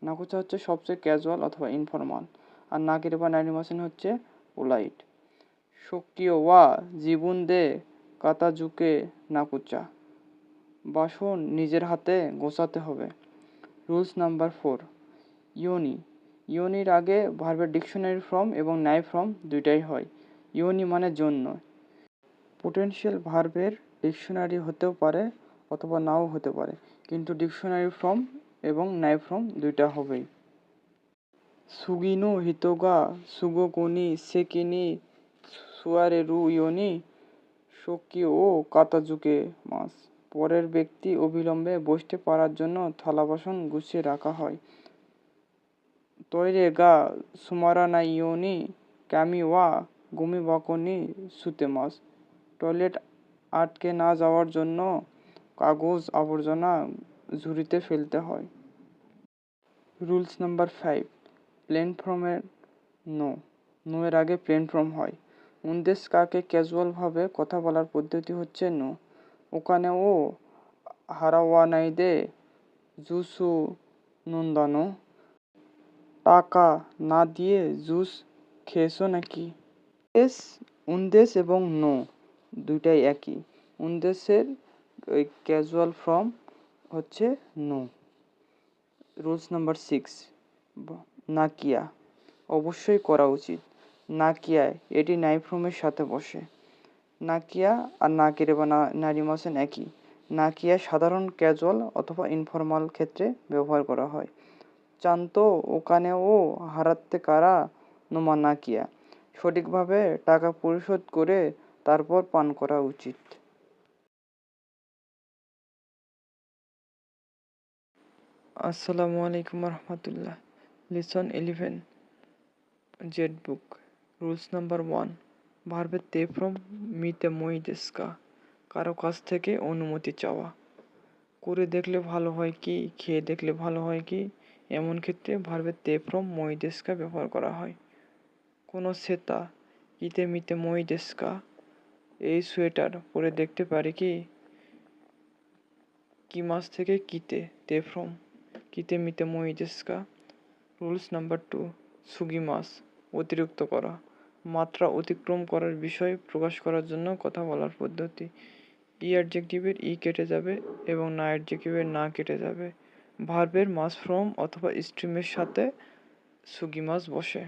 নাকুচা হচ্ছে সবচেয়ে ক্যাজুয়াল অথবা ইনফর্মাল, আর নাকিরে বা নারিমাসেন হচ্ছে পোলাইট। সক্রিয় ওয়া জীবন দে কাতাজুকে নাকুচা, বাসন নিজের হাতে গোছাতে হবে। Rules number 4, ইয়োনি। ইয়োনির আগে ভার্বের ডিকশনারি ফর্ম এবং নাই ফর্ম দুইটাই হয়। ইয়োনি মানে জন্য। পোটেনশিয়াল ভার্বের ডিকশনারি হতেও পারে অথবা নাও হতে পারে, কিন্তু ডিকশনারি ফর্ম এবং নাই ফর্ম দুইটা হবেই। সুগিনো হিতোগা সুগোকোনি সেকিনি সুয়ারেরু ইয়োনি শোকি ও কাতাজুকে মাস। পরের ব্যক্তি অবিলম্বে বসতে পারার জন্য থালা বাসন গুছিয়ে রাখা হয়। তৈরে গা সুমারানা ইয়োনি ক্যামি ওয়া গুমি বাকনি সুতে মাস। টয়লেট আটকে না যাওয়ার জন্য কাগজ আবর্জনা ঝুড়িতে ফেলতে হয়। রুলস নাম্বার 5, প্লেন ফর্মের নো এর আগে প্লেন ফর্ম হয়। উনদেশ কাকে ক্যাজুয়ালভাবে কথা বলার পদ্ধতি হচ্ছে নো। ওখানে ও হারাওয়ানাইদে জুসু নন্দানো, টাকা না দিয়ে জুস খেয়েছো নাকি। উনদেশ এবং নো দুইটাই একই। উনদেশের ওই ক্যাজুয়াল ফর্ম হচ্ছে নো। রুলস নাম্বার 6, নাকিয়া অবশ্যই করা উচিত। নাকিয়ায় এটি নাই ফর্মের সাথে বসে। নাকিয়া আর নাকিরে বা নারিমাসেন একই। নাকিয়া সাধারণ ক্যাজুয়াল অথবা ইনফর্মাল ক্ষেত্রে ব্যবহার করা হয়। চান্তো ওখানে ও হারাতে কারা নোমা নাকিয়া, সঠিকভাবে টাকা পরিশোধ করে তারপর পান করা উচিত। আসসালামু আলাইকুম রহমতুল্লাহ। Lesson 11 Z book. Rules number 1, ভার্বের তে ফ্রম মিতে মই দেস্কা, কারো কাছ থেকে অনুমতি চাওয়া। করে দেখলে ভালো হয় কি, খেয়ে দেখলে ভালো হয় কি, এমন ক্ষেত্রে ভার্বের তে ফ্রম মই দেস্কা ব্যবহার করা হয়। কোনো সেতা কিতে মিতে মই দেস্কা, এই সোয়েটার পরে দেখতে পারি কি। কি মাস থেকে কিতে তে ফ্রম কিতে মিতে মই দেস্কা। রুলস নাম্বার 2, সুগি মাস অতিরিক্ত করা, মাত্রা অতিক্রম করার বিষয় প্রকাশ করার জন্য কথা বলার পদ্ধতি। ই অ্যাডজেক্টিভের ই কেটে যাবে এবং না অ্যাডজেক্টিভের না কেটে যাবে। ভার্বের মাস ফর্ম অথবা স্ট্রিমের সাথে সুগি মাস বসে।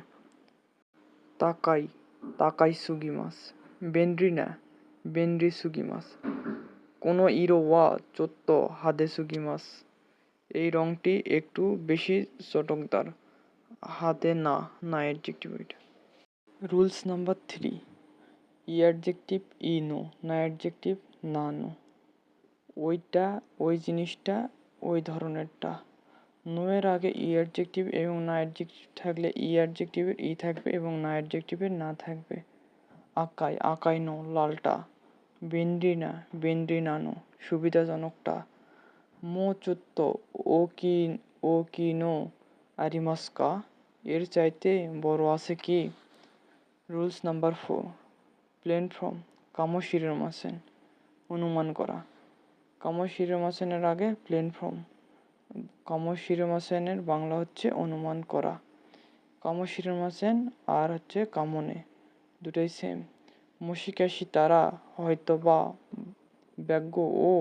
তাকাই তাকাই সুগি মাস। বেন্ড্রি না বেন্ড্রি সুগি মাস। কোনো ইরো ওয়া চোত্ত হাদে সুগি মাস, এই রঙটি একটু বেশি চটকদার। হাতে না অ্যাডজেক্টিভ এটা। রুলস নাম্বার 3, ই অ্যাডজেক্টিভ ই নো, না অ্যাডজেক্টিভ না নো। ওইটা ওই জিনিসটা ওই ধরনেরটা। নো এর আগে ই অ্যাডজেক্টিভ এবং না অ্যাডজেক্টিভ থাকলে ই অ্যাডজেক্টিভের ই থাকবে এবং না অ্যাডজেক্টিভের না থাকবে। আকাই আকাই নো লালটা। বেন্ডি না বেন্ডি নানো সুবিধাজনকটা। মো চুত্ত ও কি নো আরিমাস্কা, এর চাইতে বড় আছে কি। রুলস নাম্বার 4, প্লেন ফর্ম কামোশিরোমাসেন অনুমান করা। কামোশিরোমাসেনের আগে প্লেন ফর্ম। কামোশিরোমাসেনের বাংলা হচ্ছে অনুমান করা। কামোশিরোমাসেন আর হচ্ছে কামনে দুটাই সেম। মশিকাশি তারা হয়তো বা ব্যাগ্য ও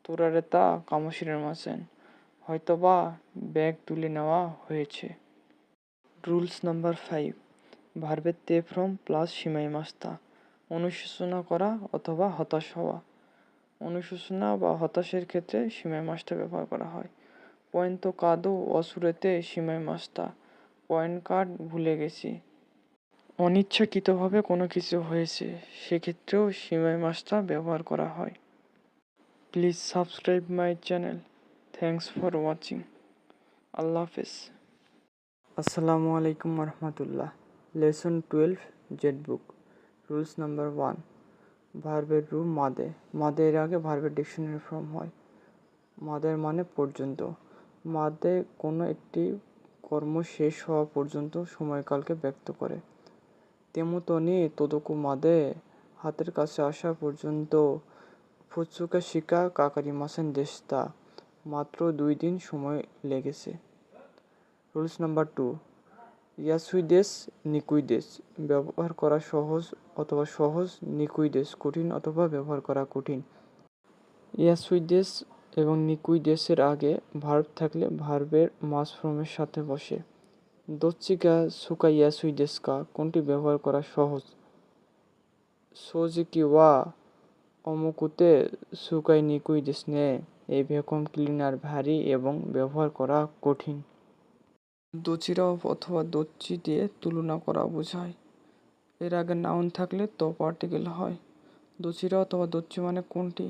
তোরারেতা কামোশিরোমাসেন, হয়তো বা ব্যাগ তুলে নেওয়া হয়েছে। রুলস নাম্বার 5, ভার্বের তে ফ্রম প্লাস সিমাই মাস্তা অনুশোচনা করা অথবা হতাশ হওয়া। অনুশোচনা বা হতাশের ক্ষেত্রে সিমাই মাস্তা ব্যবহার করা হয়। পয়েন্ট কাদো অসুরেতে সিমাই মাস্তা, পয়েন্ট কার্ড ভুলে গেছি। অনিচ্ছাকৃতভাবে কোনো কিছু হয়েছে, সেক্ষেত্রেও সিমাই মাস্তা ব্যবহার করা হয়। Please subscribe my channel. Thanks for watching. আল্লাহ হাফেজ। আসসালামু আলাইকুম রহমতুল্লাহ। Lesson 12 Z book. Rules number 1, ভার্বের রু মাদে। মাদের আগে ভার্বের ডিকশনারি ফর্ম হয়। মাদের মানে পর্যন্ত। মাদে কোনো একটি কর্ম শেষ হওয়া পর্যন্ত সময়কালকে ব্যক্ত করে। তেমুতনি তোদকু মাদে হাতের কাছে আসা পর্যন্ত ফুৎসুকা শিকা কাকারিমাসেন দেশতা, মাত্র 2 দিন সময় লেগেছে। রুলস নাম্বার 2, ইয়াসুইদেস নিকুইদেস, ব্যবহার করা সহজ অথবা সহজ, নিকুইদেস কঠিন অথবা ব্যবহার করা কঠিন। ইয়াসুইদেস এবং নিকুইদেসের আগে ভার্ব থাকলে ভার্বের মাস ফর্মের সাথে বসে। দোচ্চিকা সুকা ইয়াসুইদেসকা, কোনটি ব্যবহার করা সহজ? সোজিকি ওয়া অমুকুতে সুকাই নিকুইদেস নে, এই ভ্যাকুয়াম ক্লিনার ভারী এবং ব্যবহার করা কঠিন। দোচিরা অথবা দোচ্চি দিয়ে তুলনা করা বোঝায়। এর আগে নাউন থাকলে তো পার্টিকেল হয়। দোচিরা অথবা দোচ্চি মানে কোনটি?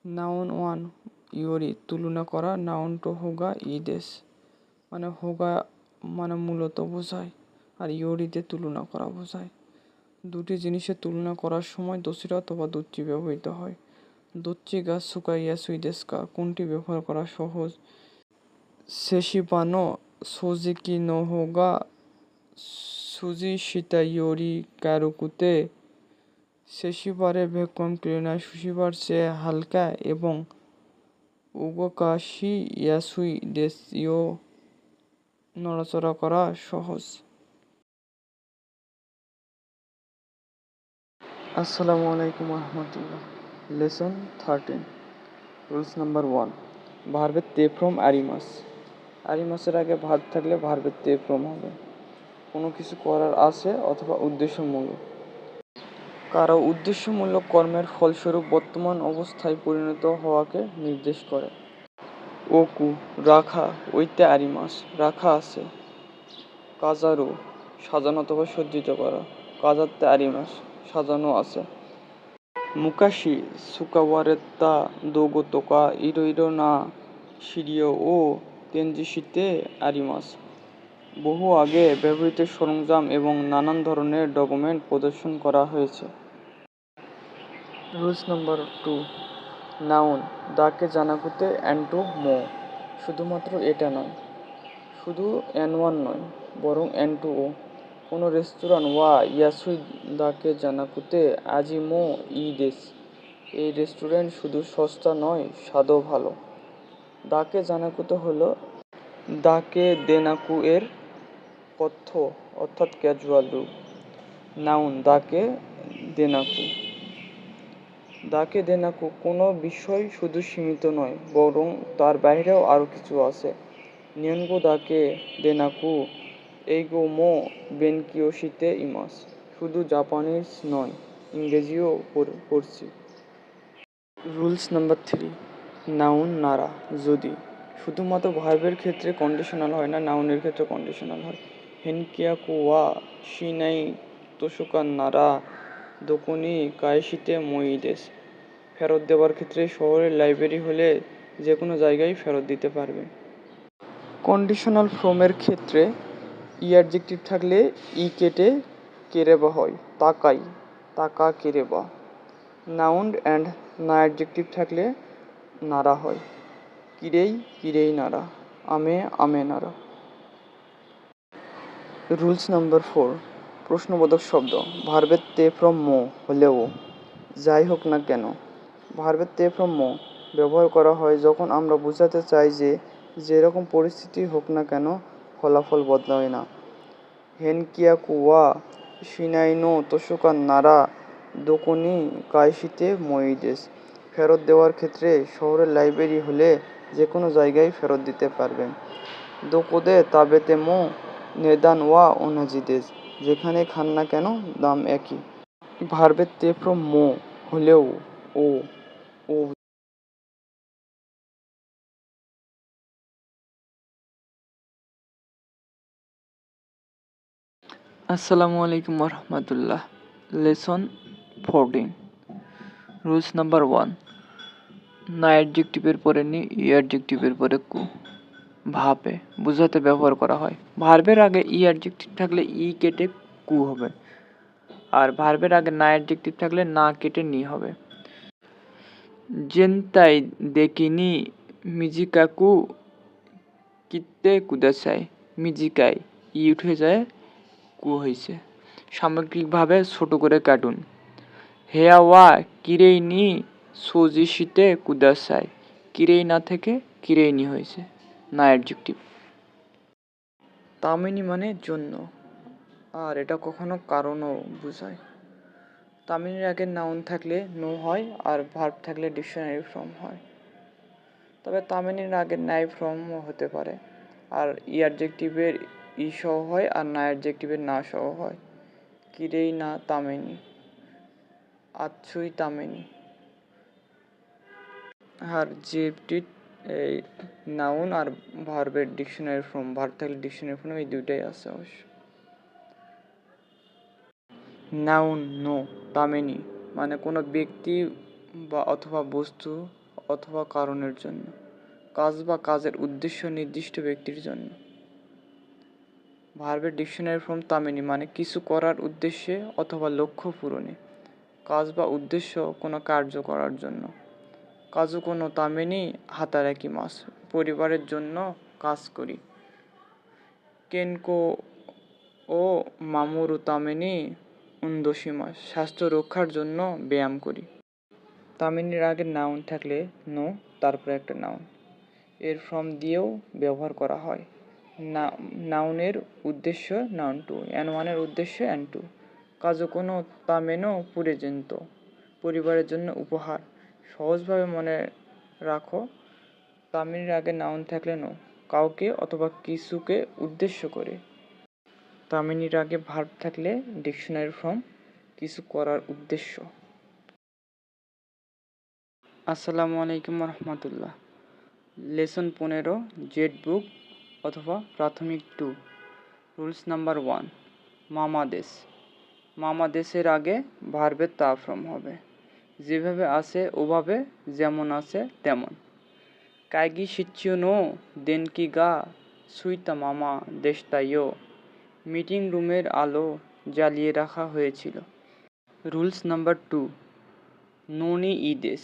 নাউন 1 ইয়োরি, তুলনা করা। নাউন 2 হোগা ইদেস, মানে হোগা মানে মূলত বোঝায়, আর ইয়োরিতে তুলনা করা বোঝায়। দুটি জিনিসের তুলনা করার সময় দোচিরা অথবা দোচ্চি ব্যবহৃত হয়। দোচ্চি গা সুকা ইয়াসুইদেসকা, কোনটি ব্যবহার করা সহজ? সেশিবানো সোজিকি নো হোগা সুজি শিতা ইয়োরি কারুকুতে, সেশিবারে ভ্যাকুয়াম ক্লিনার সুশিবার চেয়ে হালকা এবং উগোকাশি ইয়াসুইদেসিও, নড়াচড়া করা সহজ। আসসালামু আলাইকুম রহমতুল্লাহ। লেসন 13, রুলস নাম্বার 1, ভার্বের তে ফ্রম আরিমাস। আরিমাসের আগে ভার্ব থাকলে ভার্বের তে ফ্রম হবে। কোনো কিছু করার আছে অথবা উদ্দেশ্যমূলক। কারো উদ্দেশ্যমূলক কর্মের ফলস্বরূপ বর্তমান অবস্থায় পরিণত হওয়াকে নির্দেশ করে। ওকু রাখা, ওইতে আরিমাস রাখা আছে। কাজারু সাজানো অথবা সজ্জিত করা। কাজাতে আরিমাস সাজানো আছে। মুকাশি সুকাওয়ারেত্তা দোগো তোকা ইরোইরো না শিরিও ও তেনজিশিতে আরিমাস, বহু আগে ব্যবহৃত সরঞ্জাম এবং নানান ধরনের ডকুমেন্ট প্রদর্শন করা হয়েছে। রুলস নাম্বার 2, নাউন দাকে জানাকুতে অ্যান্টু মো, শুধুমাত্র এটা নয়, শুধু N1 নয়, বরং N2 ও। কোনো রেস্তোরাঁ ওয়া ইয়াসুই দাকে জানাকুতে আজি মো ই দেশ, এই রেস্টুরেন্ট শুধু সস্তা নয়, স্বাদও ভালো। দাকে জানাকুতে হলো দাকে দেনাকু এর কথ্য অর্থাৎ ক্যাজুয়াল রূপ। নাউন দাকে দেনাকু। দাকে দেনাকু কোনো বিষয় শুধু সীমিত নয়, বরং তার বাইরেও আরও কিছু আছে। নিয়নগো দাকে দেনাকু এইগো মো বেনকিয়োশিতে ইমাস, শুধু জাপানিজ নয়, ইংরেজিও পড়ছি। রুলস নাম্বার 3, নাউন নারা যদি, শুধুমাত্র ভার্বের ক্ষেত্রে কন্ডিশনাল হয় না, নাউনের ক্ষেত্রে কন্ডিশনাল হয়। হেনকিয়াকু ওয়া শিনাই তোশোকা নারা দোকনি কায়শিতে মইদেস, ফেরত দেওয়ার ক্ষেত্রে শহরের লাইব্রেরি হলে যে কোনো জায়গায় ফেরত দিতে পারবে। কন্ডিশনাল ফর্মের ক্ষেত্রে ই অ্যাডজেক্টিভ থাকলে ই কেটে কেরেবা হয়। তাকাই তাকা কেরেবা। নাউন অ্যান্ড না অ্যাডজেক্টিভ থাকলে নারা হয়। কিরেই কিরেই নারা, আমে আমে নারা। রুলস নাম্বার 4, প্রশ্নবোধক শব্দ। ভার্বের তে ফ্রম মো হলেও, যাই হোক না কেন। ভার্বের তে ফ্রম মো ব্যবহার করা হয় যখন আমরা বোঝাতে চাই যে যেরকম পরিস্থিতি হোক না কেন ফলাফল বদলায় না। হেনকিয়াকু ওয়া শিনাই নো তোশোকা নারা দোকনি কায়শিতে মইদেস, ফেরত দেওয়ার ক্ষেত্রে শহরের লাইব্রেরি হলে যে কোনো জায়গায় ফেরত দিতে পারবেন। দোকোদে তাবেতে মো নেদান ওয়া ওনাজিদেস, যেখানে খান না কেন দাম একই। ভার্বের তে ফ্রম মো হলেও ও ও। আসসালামু আলাইকুম রহমতুল্লাহ। লেসন 14, রুলস নাম্বার 1, না অ্যাডজেক্টিভের পরে নি, ই অ্যাডজেক্টিভের পরে কু, ভাবে বোঝাতে ব্যবহার করা হয়। ভার্বের আগে ই অ্যাডজেক্টিভ থাকলে ই কেটে কু হবে, আর ভার্বের আগে না অ্যাডজেক্টিভ থাকলে না কেটে নি হবে। জেনতাই দেকিনি মিজিকাকু কিত্তে কুদাসাই, মিজিকাই ই উঠে যায়, কু হয়েছে। সামগ্রিকভাবে ছোট করে কাটুন। হেয়া ওয়া কিরেই নি সোজি শীতে কুদাসাই, কিরেই না থেকে কিরেইনি হয়েছে, না অ্যাডজেক্টিভ। তামেনি মানে জন্য, আর এটা কখনো কারণও বোঝায়। তামেনির আগে নাউন থাকলে নো হয়, আর ভার্ব থাকলে ডিকশনারি ফর্ম হয়। তবে তামেনির আগে নাই ফর্মও হতে পারে, আর ই অ্যাডজেক্টিভের ই সহ হয়, আর না অ্যাডজেক্টিভের না সহ হয়। কিরেই না তামেনি, আচ্ছুই তামেনি। আর যেটি এই নাউন আর ভার্বের ডিকশনারি ফর্ম, ভার্ব থাকলে ডিকশনারি ফর্ম, এই দুইটাই আছে অবশ্য। নাউন নো তামেনি মানে কোনো ব্যক্তি বা অথবা বস্তু অথবা কারণের জন্য, কাজ বা কাজের উদ্দেশ্য নির্দিষ্ট ব্যক্তির জন্য। ভার্বের ডিকশনারি ফর্ম তামেনি মানে কিছু করার উদ্দেশ্যে অথবা লক্ষ্য পূরণে, কাজ বা উদ্দেশ্য কোনো কার্য করার জন্য। কাজু কোনো তামেনি হাতারাকি মাস, পরিবারের জন্য কাজ করি। কেনকো ও মামুরু তামেনি উন্দোশি মাস, স্বাস্থ্য রক্ষার জন্য ব্যায়াম করি। তামেনির আগে নাউন থাকলে নো, তারপরে একটা নাউন, এর ফর্ম দিয়েও ব্যবহার করা হয়। নাউনের উদ্দেশ্য নাউন টু, অ্যান ওয়ানের উদ্দেশ্য অ্যান টু। কাজও কোনো তামেনো পুরেজেন্ত, পরিবারের জন্য উপহার। সহজভাবে মনে রাখো, তামেনির আগে নাউন থাকলে নো, কাউকে অথবা কিছুকে উদ্দেশ্য করে। তামেনির আগে ভার্ব থাকলে ডিকশনারি ফর্ম কিছু করার উদ্দেশ্য। আসসালামু আলাইকুম রহমতুল্লাহ। লেসন 15, জেড বুক অথবা প্রাথমিক 2, রুলস নাম্বার 1, মামা দেশ। মামা দেশের আগে ভার্বের তা ফর্ম হবে, যেভাবে আছে ওভাবে, যেমন আছে তেমন। কাইগি শিচ্ছু নো দেনকি গা সুইতা মামা দেশতাইও, মিটিং রুমের আলো জ্বালিয়ে রাখা হয়েছিল। রুলস নাম্বার 2, নোনি ই দেশ।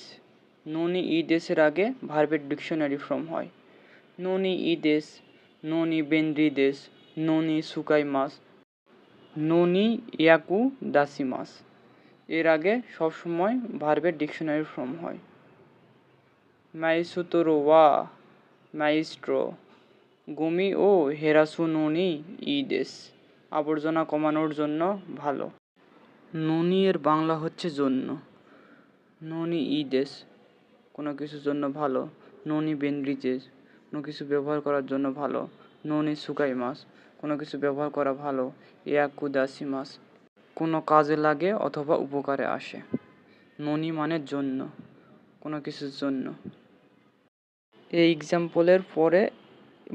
নোনি ই দেশের আগে ভার্বের ডিকশনারি ফর্ম হয়। নোনি ই দেশ, নোনি বেন্দ্রি দেশ, নোনি সুকাই মাস, নোনি ইয়াকু দাসি মাস। এর আগে সবসময় ভার্বের ডিকশনারি ফর্ম হয়। মাইসুতোরো ওয়া মাইস্ট্রো, গমি ও হেরাসু নোনি ই দেশ, আবর্জনা কমানোর জন্য ভালো। নোনি এর বাংলা হচ্ছে জন্য। নোনি ই দেশ কোনো কিছুর জন্য ভালো। নোনি বেন্দ্রিজেস কোনো কিছু ব্যবহার করার জন্য ভালো। নোনি সুকাই মাস কোনো কিছু ব্যবহার করা ভালো। ইয়াকু দাসি মাস কোনো কাজে লাগে অথবা উপকারে আসে। নোনি মানে জন্য, কোনো কিছুর জন্য। এই এক্সাম্পলের পরে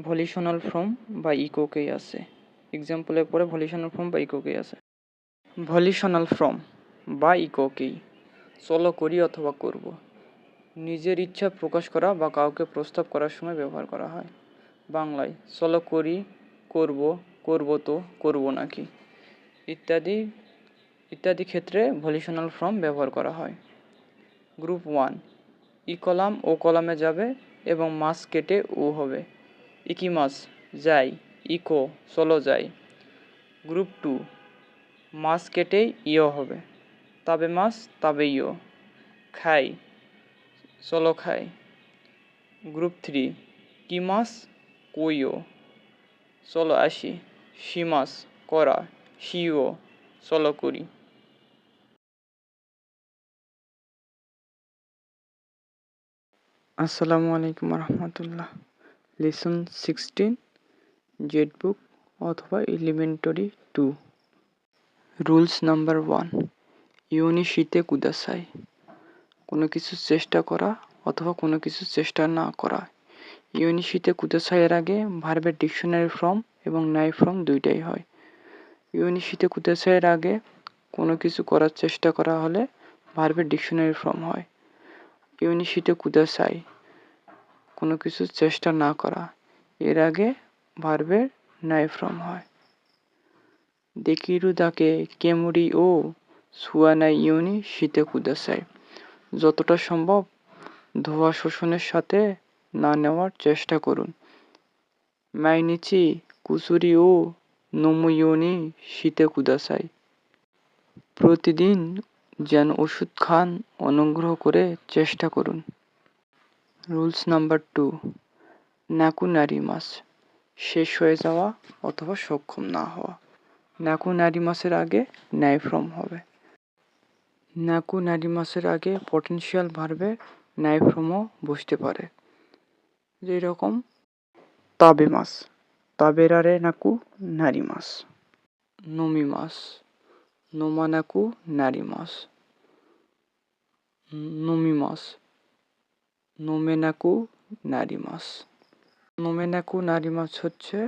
ভলিউশনাল ফর্ম বা ইকোকেই আছে। এক্সাম্পলের পরে ভলিউশনাল ফর্ম বা ইকোকেই আছে। ভলিউশনাল ফর্ম বা ইকোকেই চলো করি অথবা করব, নিজের ইচ্ছা প্রকাশ করা বা কাউকে প্রস্তাব করার সময় ব্যবহার করা হয়। বাংলায় চলো করি, করব, করব তো, করব নাকি ইত্যাদি ইত্যাদি ক্ষেত্রে ভলিউশনাল ফর্ম ব্যবহার করা হয়। গ্রুপ 1, ই কলাম ও কলামে যাবে এবং মাস কেটে ও হবে। ইকি মাস যাই, ইকো চলো যাই। গ্রুপ 2, মাস কেটে ইয় হবে, তবে মাস তবে ইয়। খাই চলো খাই। গ্রুপ 3, কি মাস কইও চলো আসি। শিমাস করা, শিও চলো করি। আসসালামু আলাইকুম রহমতুল্লাহ। লেসন 16, জেড বুক অথবা এলিমেন্টারি 2, রুলস নাম্বার 1, ইউনি শীতে কুদাসাই, কোনো কিছু চেষ্টা করা অথবা কোনো কিছু চেষ্টা না করা। ইউনি শীতে কুদাসাইয়ের আগে ভার্বের ডিকশনারি ফর্ম এবং নাই ফর্ম দুইটাই হয়। ইউনি শীতে কুদাসাইয়ের আগে কোনো কিছু করার চেষ্টা করা হলে ভার্বের ডিকশনারি ফর্ম হয়। ইউনি শীতে কুদাসাই কোনো কিছু চেষ্টা না করা, এর আগে ভার্বের নাই ফর্ম হয়। দেকিরু দাকে কেমুরি ও সুয়ানাই ইউনি শীতে কুদাসাই, যতটা সম্ভব ধোঁয়া শোষণের সাথে না নেওয়ার চেষ্টা করুন। মাইনিচি কুসুরি ও নোমু ইউনি শীতে কুদাসাই, প্রতিদিন যেন ওষুধ খান, অনুগ্রহ করে চেষ্টা করুন। রুলস নাম্বার 2, নাকু নারিমাস, শেষ হয়ে যাওয়া অথবা সক্ষম না হওয়া। নাকু নারিমাসের আগে নাই ফ্রম হবে। নাকু নারিমাসের আগে পটেনশিয়াল ভার্বে নাই ফ্রমও বসতে পারে, যেরকম তাবেমাস, তাবেরারে নাকু নারিমাস। নমিমাস, নোমানাকু নারিমাস। নমিমাস, নোমেনাকু নারিমাস। নোমেনাকু নারিমাস হচ্ছে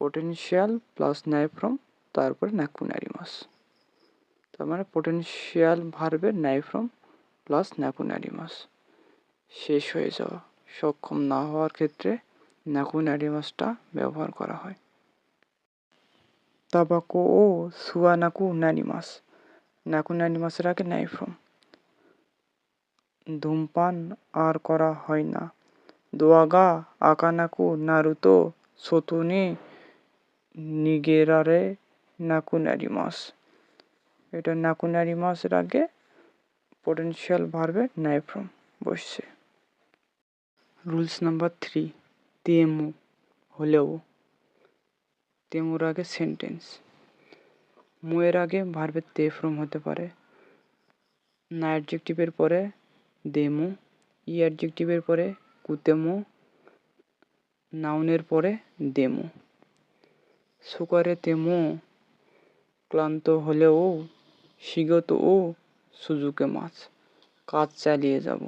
পটেনশিয়াল প্লাস নাই ফ্রম, তারপরে নাকু নারিমাস। তার মানে পটেনশিয়াল ভার্বের নাই ফ্রম প্লাস নাকু নারিমাস। শেষ হয়ে যাওয়া, সক্ষম না হওয়ার ক্ষেত্রে নাকু নারিমাসটা ব্যবহার করা হয়। তাবাকো ও সুয়ানাকু নারিমাস, নাকু নারিমাসের আগে নাই ফ্রম। ধূমপান আর করা হয় না। দোয়াগা আকানাকু নারুতো সোতুনি নিগেরারে নাকু নারিমাস। এটা নাকু নারিমাসের আগে পটেনশিয়াল ভার্বে নাই ফ্রম বসছে। রুলস নাম্বার 3, তেমু হলেও। তেমুর আগে সেন্টেন্স। মুয়ের আগে ভার্বের তে ফ্রম হতে পারে। না অ্যাডজেক্টিভের পরে দেমু, ই অ্যাডজেক্টিভের পরে কুতেমু, নাউনের পরে দেমু। সুকারে তেমু, ক্লান্ত হলেও শিগত ও সুজুকে মাছ, কাজ চালিয়ে যাব।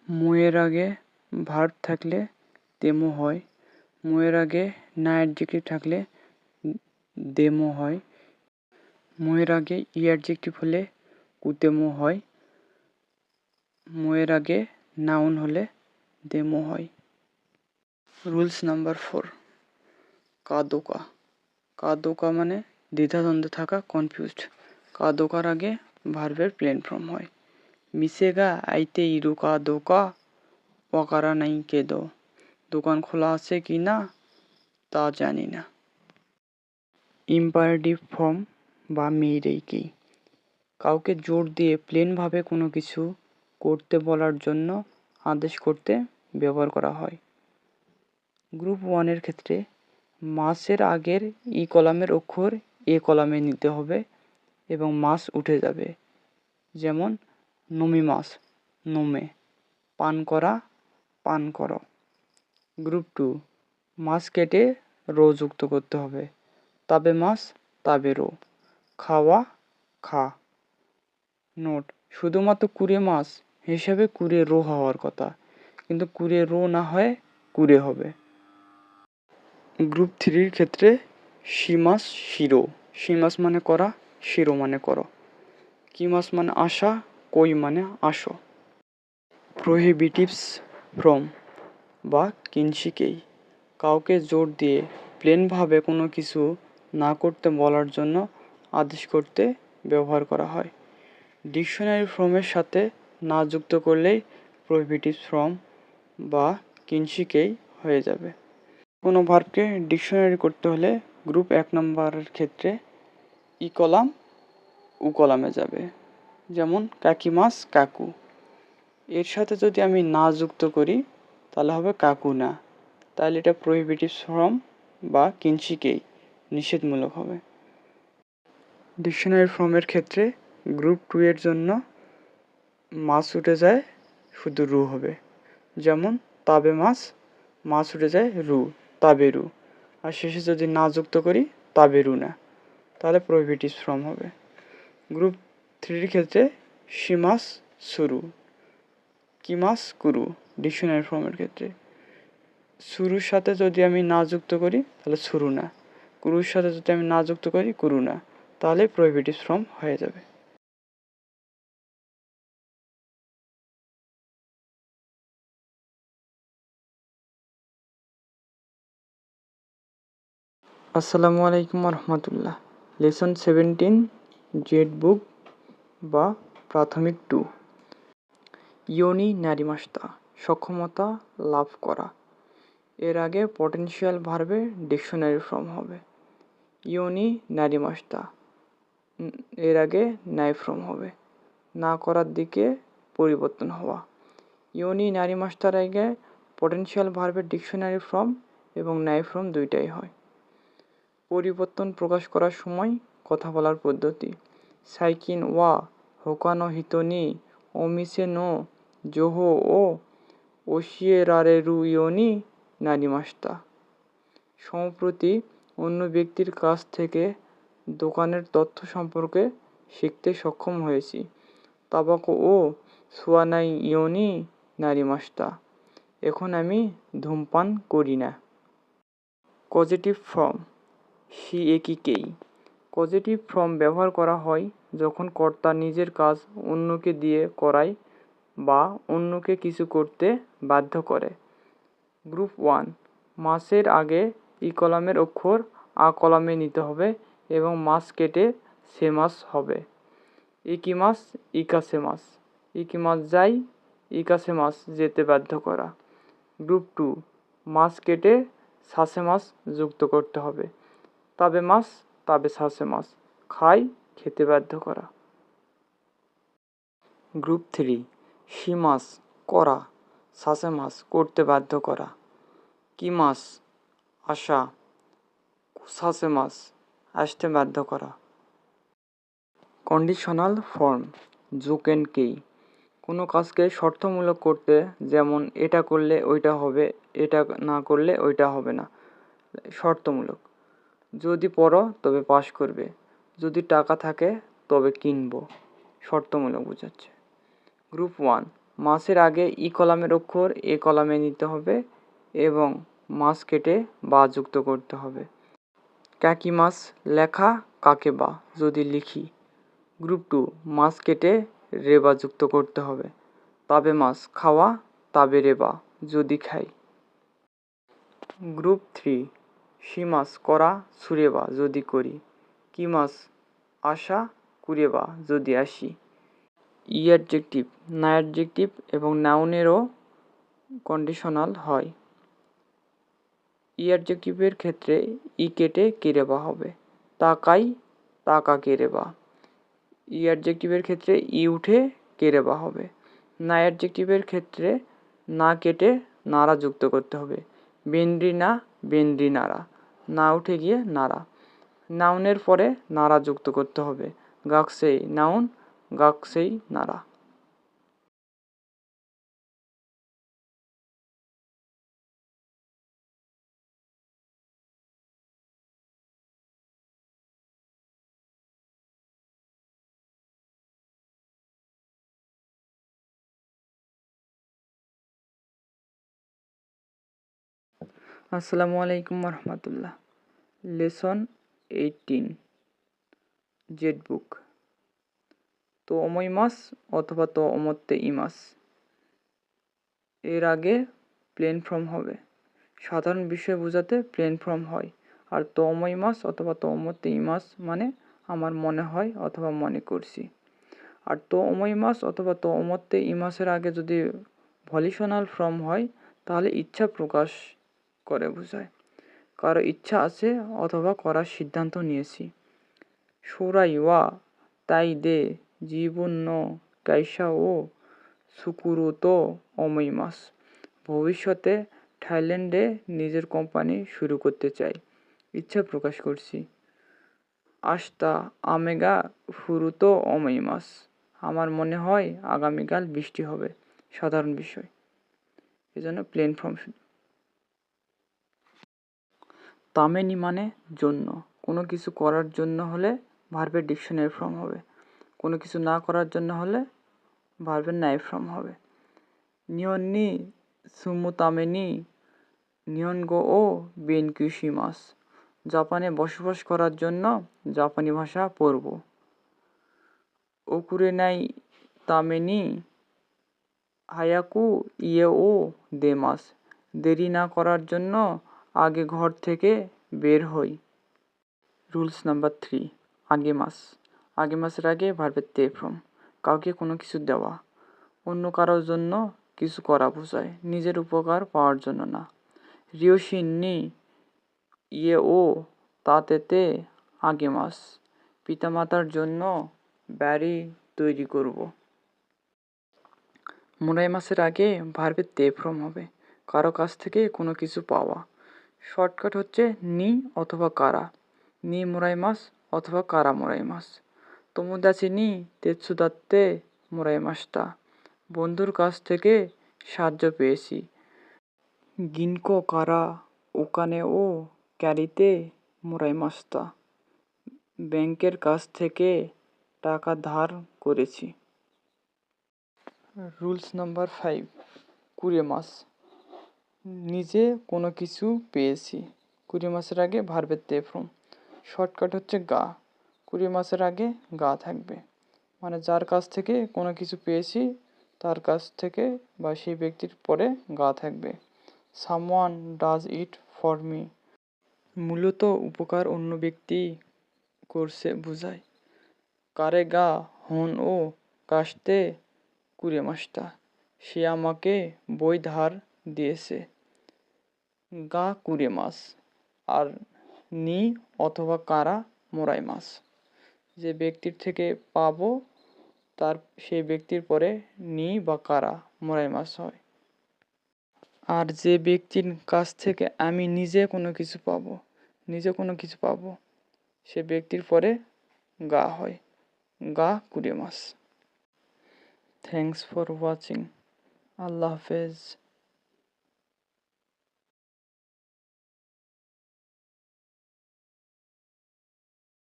মুয়ের আগে ভার্ব থাকলে তেমু হয়। মুয়ের আগে না অ্যাডজেক্টিভ থাকলে দেমু হয়। মুয়ের আগে ই অ্যাডজেক্টিভ হলে কুতেমু হয়। মুয়ের আগে নাউন হলে দেমু হয়। Rules number 4, কাদোকা। কাদোকা মানে দ্বিধাদ্বন্দ্বে থাকা, কনফিউজড। কাদোকার আগে ভার্বের প্লেন ফর্ম হয়। মিসেগা আইতে ইরু কাদোকা ওয়াকারা নাই কেদো, দোকান খোলা আছে কি না তা জানি না। ইম্পারেটিভ ফর্ম বা মেইরেইকেই কাউকে জোর দিয়ে প্লেনভাবে কোনো কিছু করতে বলার জন্য আদেশ করতে ব্যবহার করা হয়। গ্রুপ 1-এর ক্ষেত্রে মাসের আগের ই কলামের অক্ষর এ কলামে নিতে হবে এবং মাস উঠে যাবে। যেমন নমিমাস, নোমে। পান করা, পান করো। গ্রুপ 2, মাস কেটে রো যুক্ত করতে হবে। তাবে মাস, তাবে রো। খাওয়া, খা। নোট, শুধুমাত্র কুরে মাস হিসাবে কুরে রো হওয়ার কথা, কিন্তু কুরে রো না হয়ে কুরে হবে। গ্রুপ 3-র ক্ষেত্রে শিমাস, শিরো। শিমাস মানে করা, শিরো মানে করো। কিমাস মানে আসা, কই মানে আসো। প্রোহিবিটিভস ফ্রম বা কিনশিকেই কাউকে জোর দিয়ে প্লেনভাবে কোনো কিছু না করতে বলার জন্য আদেশ করতে ব্যবহার করা হয়। ডিকশনারি ফর্মের সাথে না যুক্ত করলেই প্রোহিবিটিভস ফর্ম বা কিনশিকেই হয়ে যাবে। কোনো ভার্বকে ডিকশনারি করতে হলে গ্রুপ 1 নম্বরের ক্ষেত্রে ই কলাম উ কলামে যাবে। যেমন কাকিমাস, কাকু। এর সাথে যদি আমি না যুক্ত করি তাহলে হবে কাকু না, তাহলে এটা প্রোহিবিটিভ ফর্ম বা কিনশিকেই, নিষেধমূলক হবে। ডিকশনারি ফর্মের ক্ষেত্রে গ্রুপ 2-এর জন্য মাস উঠে যায়, শুধু রু হবে। যেমন তাবে মাস, মাস উঠে যায় রু, তাবেরু। আর শেষে যদি না যুক্ত করি তাবেরু না, তাহলে প্রোহিবিটিভ ফর্ম হবে। গ্রুপ 3-এর ক্ষেত্রে শিমাস, শুরু। কিমাস, কুরু। ডিকশনারি ফর্মের ক্ষেত্রে শুরুর সাথে যদি আমি না যুক্ত করি তাহলে শুরু না, কুরুর সাথে যদি আমি না যুক্ত করি কুরু না, তাহলে প্রোহিবিটিভ ফর্ম হয়ে যাবে। আসসালামু আলাইকুম রহমতুল্লাহ। লেসন 17, জেড বুক বা প্রাথমিক 2। ইয়োনি নারিমাস্তা, সক্ষমতা লাভ করা। এর আগে পটেনশিয়াল ভার্বে ডিকশনারি ফর্ম হবে। ইয়োনি নারিমাস্তা, এর আগে নাই ফ্রম হবে। না করার দিকে পরিবর্তন হওয়া। ইয়নি নারী মাস্টার আগে পটেনশিয়াল ভার্বের ডিকশনারি ফর্ম এবং নাই ফ্রম দুইটাই হয়। পরিবর্তন প্রকাশ করার সময় কথা বলার পদ্ধতি। সাইকিন ওয়া হোকানো হিতনি অমিসে নো জোহো ও ওশিয়েরারেরু ইয়নি নারিমাস্তা। সম্প্রতি অন্য ব্যক্তির কাছ থেকে দোকানের তথ্য সম্পর্কে শিখতে সক্ষম হয়েছি। তাবাকো ও সুয়ানাই ইয়নি নারিমাস্তা। এখন আমি ধূমপান করি না। পজিটিভ ফর্ম সি একিকেই। পজিটিভ ফর্ম ব্যবহার করা হয় যখন কর্তা নিজের কাজ অন্যকে দিয়ে করায় বা অন্যকে কিছু করতে বাধ্য করে। গ্রুপ 1 মাসের আগে ই কলামের অক্ষর আ কলামে নিতে হবে এবং মাস কেটে সেমাস হবে। ইকিমাস ইকাসেমাস। ইকিমাস যাই ইকাসেমাস যেতে বাধ্য করা। গ্রুপ 2 মাস কেটে সাসেমাস যুক্ত করতে হবে। তাবে মাস তাবে সাসেমাস খাই খেতে বাধ্য করা। গ্রুপ 3 শিমাস করা সাসেমাস করতে বাধ্য করা। কিমাস আসা সাসেমাস আসতে বাধ্য করা। কন্ডিশনাল ফর্ম জুকেন কেই। কোনো কাজকে শর্তমূলক করতে, যেমন এটা করলে ওইটা হবে, এটা না করলে ওইটা হবে না। শর্তমূলক। যদি পড়ো তবে পাস করবে, যদি টাকা থাকে তবে কিনবো। শর্তমূলক বোঝাচ্ছে। গ্রুপ 1 মাসের আগে ই কলামের অক্ষর এ কলামে নিতে হবে এবং মাস কেটে বা যুক্ত করতে হবে। কাকি মাস লেখা কাকে বা যদি লিখি। গ্রুপ 2 মাস কেটে রেবা যুক্ত করতে হবে। তাবে মাস খাওয়া তাবে রেবা যদি খাই। গ্রুপ 3 শিমাস করা সুরেবা যদি করি। কিমাস আসা কুরেবা যদি আসি। ই অ্যাডজেক্টিভ না অ্যাডজেক্টিভ এবং নাউনেরও কন্ডিশনাল হয়। ই অ্যাডজেক্টিভের ক্ষেত্রে ই কেটে কেরেবা হবে। তাকাই তাকা কেরেবা। ই অ্যাডজেক্টিভের ক্ষেত্রে ই উঠে কেরেবা হবে। না অ্যাডজেক্টিভের ক্ষেত্রে না কেটে নাড়া যুক্ত করতে হবে। বেন্দ্রি না বেন্দ্রি নাড়া। না উঠে গিয়ে নাড়া। নাউনের পরে নাড়া যুক্ত করতে হবে। গাকসেই নাউন গাকসেই নাড়া। আসসালামু আলাইকুম রহমতুল্লাহ। Lesson 18 Z book. তো অমই মাস অথবা তো অমত্তে ইমাস এর আগে প্লেন ফর্ম হবে। সাধারণ বিষয় বোঝাতে প্লেন ফর্ম হয়। আর তো অমই মাস অথবা তো অমত্তে ইমাস মানে আমার মনে হয় অথবা মনে করছি। আর তো অমই মাস অথবা তো অমত্তে ইমাসের আগে যদি ভলিশনাল ফর্ম হয় তাহলে ইচ্ছা প্রকাশ করে বোঝায়। কারো ইচ্ছা আছে অথবা করার সিদ্ধান্ত নিয়েছি। সোরাই ওয়া তাই দে জীবন ন কাইসা ও সুকুরু তো অমই মাস। ভবিষ্যতে থাইল্যান্ডে নিজের কোম্পানি শুরু করতে চাই, ইচ্ছা প্রকাশ করছি। আস্তা আমেগা ফুরুতো অমই মাস। আমার মনে হয় আগামীকাল বৃষ্টি হবে। সাধারণ বিষয়, এজন্য প্লেন ফর্ম। তামেনি মানে জন্য। কোনো কিছু করার জন্য হলে ভার্বের ডিকশনারি ফর্ম হবে। কোনো কিছু না করার জন্য হলে ভার্বের নাই ফর্ম হবে। নিয়ন্নি সুমু তামেনি নিয়নগো ও বেনকিউশিমাস। জাপানে বসবাস করার জন্য জাপানি ভাষা পড়ব। ওকুরে নাই তামেনি হায়াকু ইয়ে ও দেমাস। দেরি না করার জন্য আগে ঘর থেকে বের হই। রুলস নাম্বার 3 আগে মাস। আগে মাসের আগে ভার্বের তে ফর্ম। কাউকে কোনো কিছু দেওয়া, অন্য কারোর জন্য কিছু করা বোঝায়, নিজের উপকার পাওয়ার জন্য না। রিওশিননি ইয়ে ও তাতেতে আগে মাস। পিতামাতার জন্য বাড়ি তৈরি করব। মোরাই মাসের আগে ভার্বের তে ফর্ম হবে। কারো কাছ থেকে কোনো কিছু পাওয়া। শর্টকাট হচ্ছে নি অথবা কারা। নি মোরাই মাস অথবা কারা মোরাই মাস। তোমোদাচি নি তেৎসুদাত্তে মোরাই মাসটা। বন্ধুর কাছ থেকে সাহায্য পেয়েছি। গিনকো কারা ওকানে ও ক্যারিতে মোরাই মাসটা। ব্যাংকের কাছ থেকে টাকা ধার করেছি। রুলস নাম্বার 5, কুড়ে মাস। নিজে কোনো কিছু পেয়েছি। কুড়ি মাসের আগে ভার্বের তে ফর্ম। শর্টকাট হচ্ছে গা। কুড়ি মাসের আগে গা থাকবে, মানে যার কাছ থেকে কোনো কিছু পেয়েছি তার কাছ থেকে বা সেই ব্যক্তির পরে গা থাকবে। Someone does it for me. মূলত উপকার অন্য ব্যক্তি করছে বোঝায়। কারে গা হন ও কাশতে কুড়ে মাসটা। সে আমাকে বই ধার দিয়েছে। গা কুড়ে মাস আর নি অথবা কারা মোরাই মাস। যে ব্যক্তির থেকে পাবো তার সেই ব্যক্তির পরে নি বা কারা মোরাই মাস হয়। আর যে ব্যক্তির কাছ থেকে আমি নিজে কোনো কিছু পাবো সে ব্যক্তির পরে গা হয়। গা কুড়ে মাস। Thanks for watching. আল্লাহ হাফেজ।